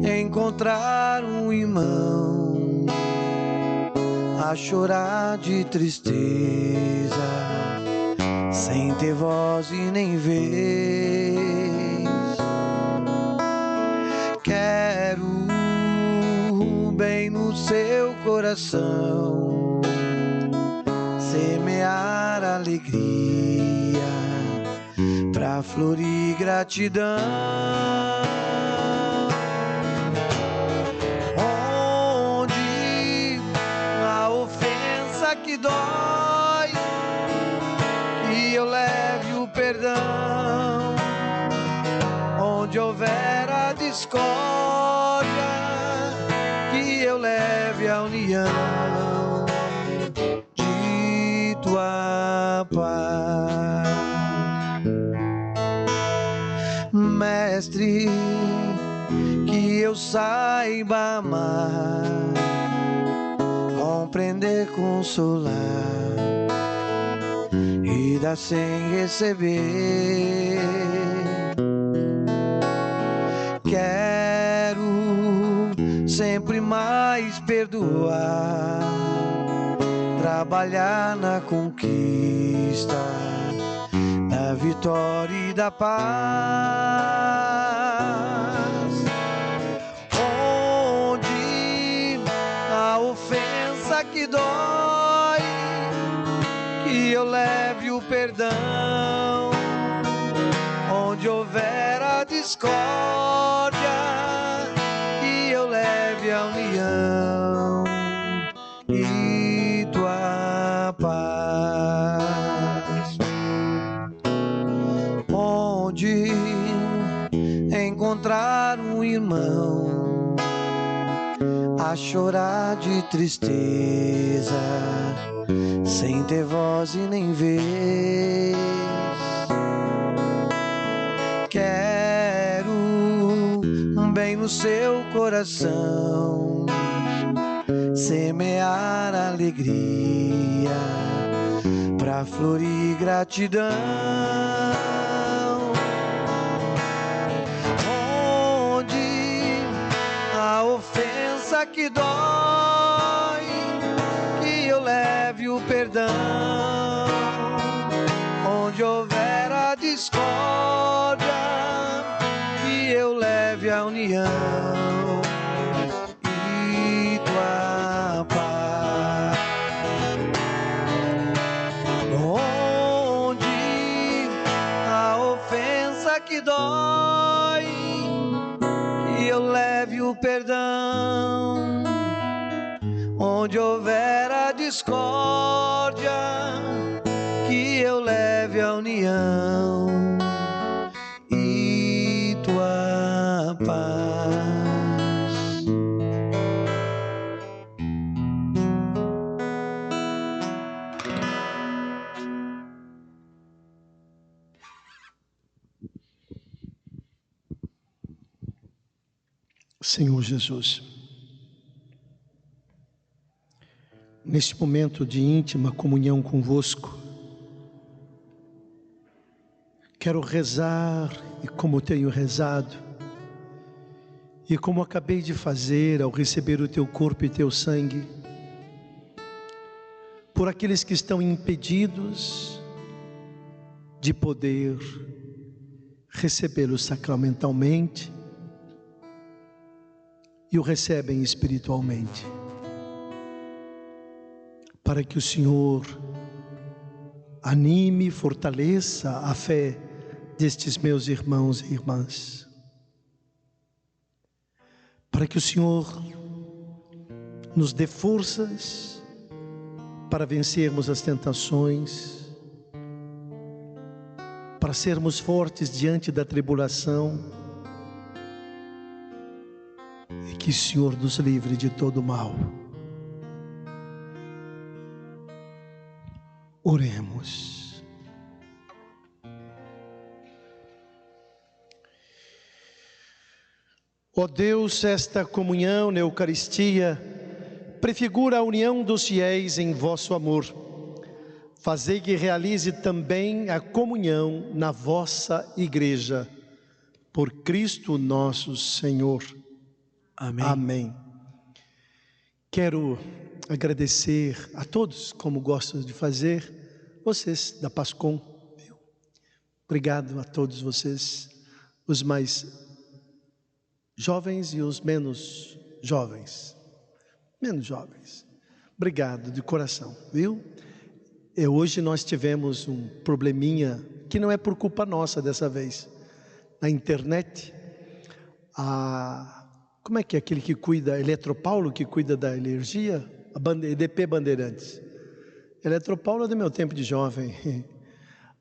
encontrar um irmão a chorar de tristeza, sem ter voz e nem vez, quero bem no seu coração semear alegria pra florir gratidão. Onde a ofensa que dói, que eu leve o perdão. Onde houver a discórdia, que eu leve a união de tua paz. Mestre, que eu saiba amar, compreender, consolar e dar sem receber. Quero sempre mais perdoar, trabalhar na conquista da vitória e da paz. Onde a ofensa que dói, que eu leve o perdão. Onde houver a discórdia, que eu leve a união e tua paz. Onde encontrar um irmão a chorar de tristeza, sem ter voz e nem vez. Quero um bem no seu coração, semear alegria pra florir gratidão. Onde a ofensa que dói, que eu leve o perdão. Onde houver a discórdia, que eu leve a união e tua paz. Onde a ofensa que dói, que eu leve o perdão. Onde houver a discórdia, que eu leve a união e tua paz. Senhor Jesus, neste momento de íntima comunhão convosco, quero rezar, e como tenho rezado, e como acabei de fazer ao receber o teu corpo e teu sangue, por aqueles que estão impedidos de poder recebê-lo sacramentalmente e o recebem espiritualmente, para que o Senhor anime e fortaleça a fé destes meus irmãos e irmãs, para que o Senhor nos dê forças para vencermos as tentações, para sermos fortes diante da tribulação, e que o Senhor nos livre de todo mal. Oremos. Ó Deus, esta comunhão na Eucaristia prefigura a união dos fiéis em vosso amor. Fazei que realize também a comunhão na vossa igreja. Por Cristo nosso Senhor. Amém. Amém. Quero agradecer a todos, como gosto de fazer, vocês da Pascom. Obrigado a todos vocês, os mais jovens e os menos jovens. Obrigado de coração, viu? Hoje nós tivemos um probleminha, que não é por culpa nossa dessa vez. Na internet, como é que é aquele que cuida, Eletropaulo, que cuida da energia? A EDP Bandeirantes. Eletropaulo é do meu tempo de jovem.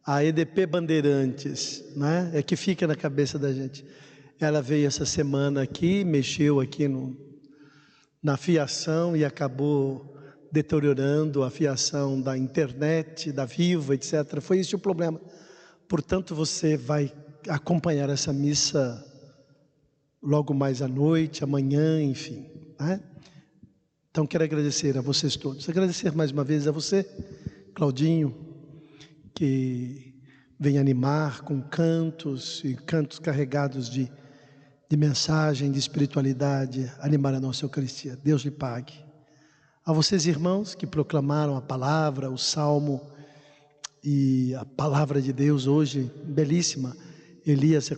A EDP Bandeirantes, né? É que fica na cabeça da gente. Ela veio essa semana aqui, mexeu aqui na fiação e acabou deteriorando a fiação da internet, da Vivo, etc. Foi esse o problema. Portanto, você vai acompanhar essa missa logo mais à noite, amanhã, enfim, né? Então quero agradecer a vocês todos, agradecer mais uma vez a você, Claudinho, que vem animar com cantos e cantos carregados de mensagem, de espiritualidade, animar a nossa Eucaristia. Deus lhe pague. A vocês, irmãos, que proclamaram a palavra, o salmo e a palavra de Deus hoje, belíssima. Elias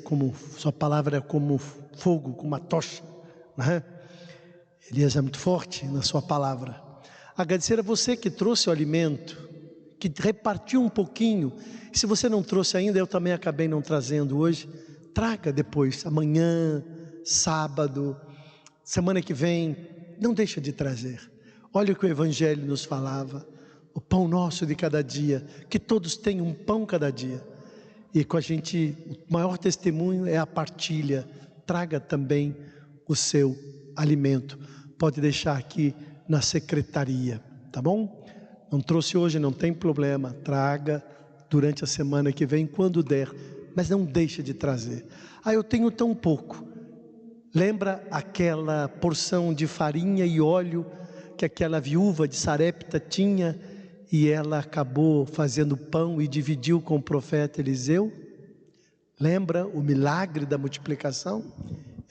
sua palavra é como fogo, como uma tocha, né? Elias é muito forte na sua palavra. Agradecer a você que trouxe o alimento, que repartiu um pouquinho. Se você não trouxe ainda, eu também acabei não trazendo hoje. Traga depois, amanhã, sábado, semana que vem, não deixa de trazer. Olha o que o Evangelho nos falava, o pão nosso de cada dia, que todos tenham um pão cada dia. E com a gente, o maior testemunho é a partilha. Traga também o seu alimento. Pode deixar aqui na secretaria, tá bom? Não trouxe hoje, não tem problema, traga durante a semana que vem, quando der, mas não deixe de trazer. Eu tenho tão pouco. Lembra aquela porção de farinha e óleo que aquela viúva de Sarepta tinha e ela acabou fazendo pão e dividiu com o profeta Eliseu? Lembra o milagre da multiplicação?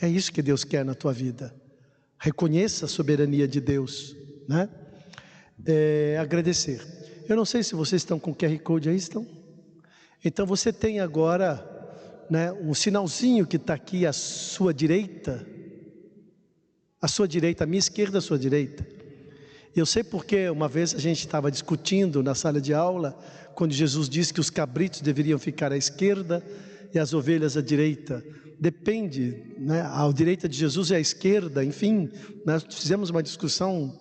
É isso que Deus quer na tua vida. Reconheça a soberania de Deus, né? Agradecer. Eu não sei se vocês estão com o QR Code aí, estão? Então você tem agora, né, um sinalzinho que está aqui à sua direita, à minha esquerda, à sua direita. Eu sei porque uma vez a gente estava discutindo na sala de aula, quando Jesus disse que os cabritos deveriam ficar à esquerda e as ovelhas à direita. Depende, né? A direita de Jesus é a esquerda, enfim, nós fizemos uma discussão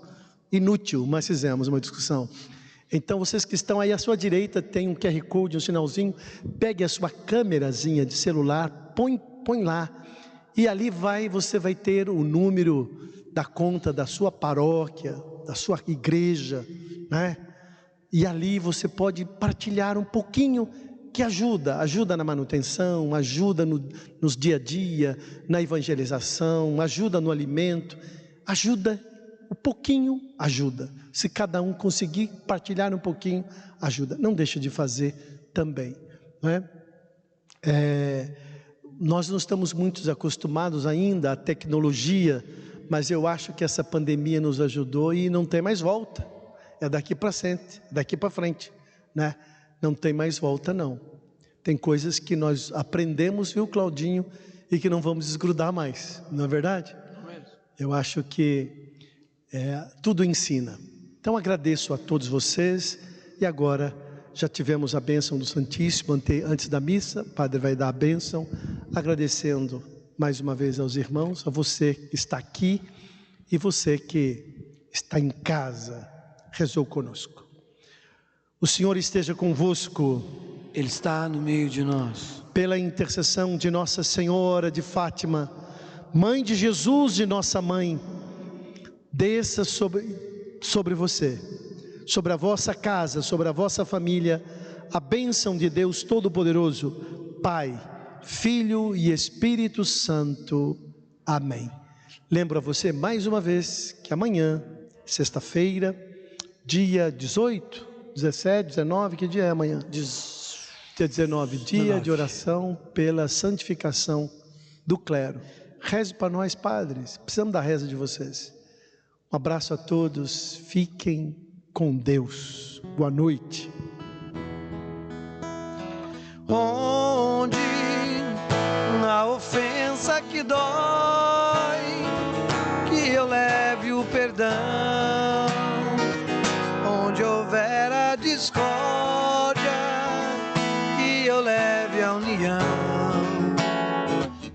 inútil, mas fizemos uma discussão. Então vocês que estão aí à sua direita, tem um QR Code, um sinalzinho, pegue a sua câmerazinha de celular, põe lá, e ali você vai ter o número da conta da sua paróquia, da sua igreja, né? E ali você pode partilhar um pouquinho, que ajuda na manutenção, ajuda nos dia a dia, na evangelização, ajuda no alimento, ajuda, um pouquinho ajuda. Se cada um conseguir partilhar um pouquinho, ajuda. Não deixa de fazer também, não é? Nós não estamos muito acostumados ainda à tecnologia, mas eu acho que essa pandemia nos ajudou e não tem mais volta. É daqui para frente, né? Não tem mais volta não. Tem coisas que nós aprendemos, viu, Claudinho, e que não vamos desgrudar mais, não é verdade? Eu acho que tudo ensina. Então agradeço a todos vocês. E agora já tivemos a bênção do Santíssimo antes da missa. O Padre vai dar a bênção, agradecendo mais uma vez aos irmãos, a você que está aqui e você que está em casa, rezou conosco. O Senhor esteja convosco. Ele está no meio de nós. Pela intercessão de Nossa Senhora de Fátima, Mãe de Jesus, de nossa Mãe, desça sobre você, sobre a vossa casa, sobre a vossa família, a bênção de Deus Todo-Poderoso, Pai, Filho e Espírito Santo. Amém. Lembro a você mais uma vez que amanhã, sexta-feira, dia 18, 17, 19, que dia é amanhã? Dia 19, dia de oração pela santificação do clero. Reze para nós, padres, precisamos da reza de vocês. Um abraço a todos, fiquem com Deus. Boa noite. Onde na ofensa que dói, que eu leve o perdão. Onde houver a discórdia, que eu leve a união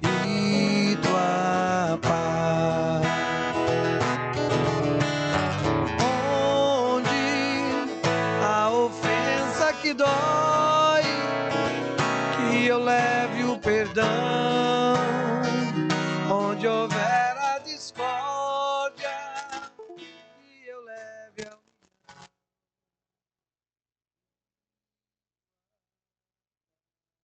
e tua paz. Onde a ofensa que dói, que eu leve o perdão.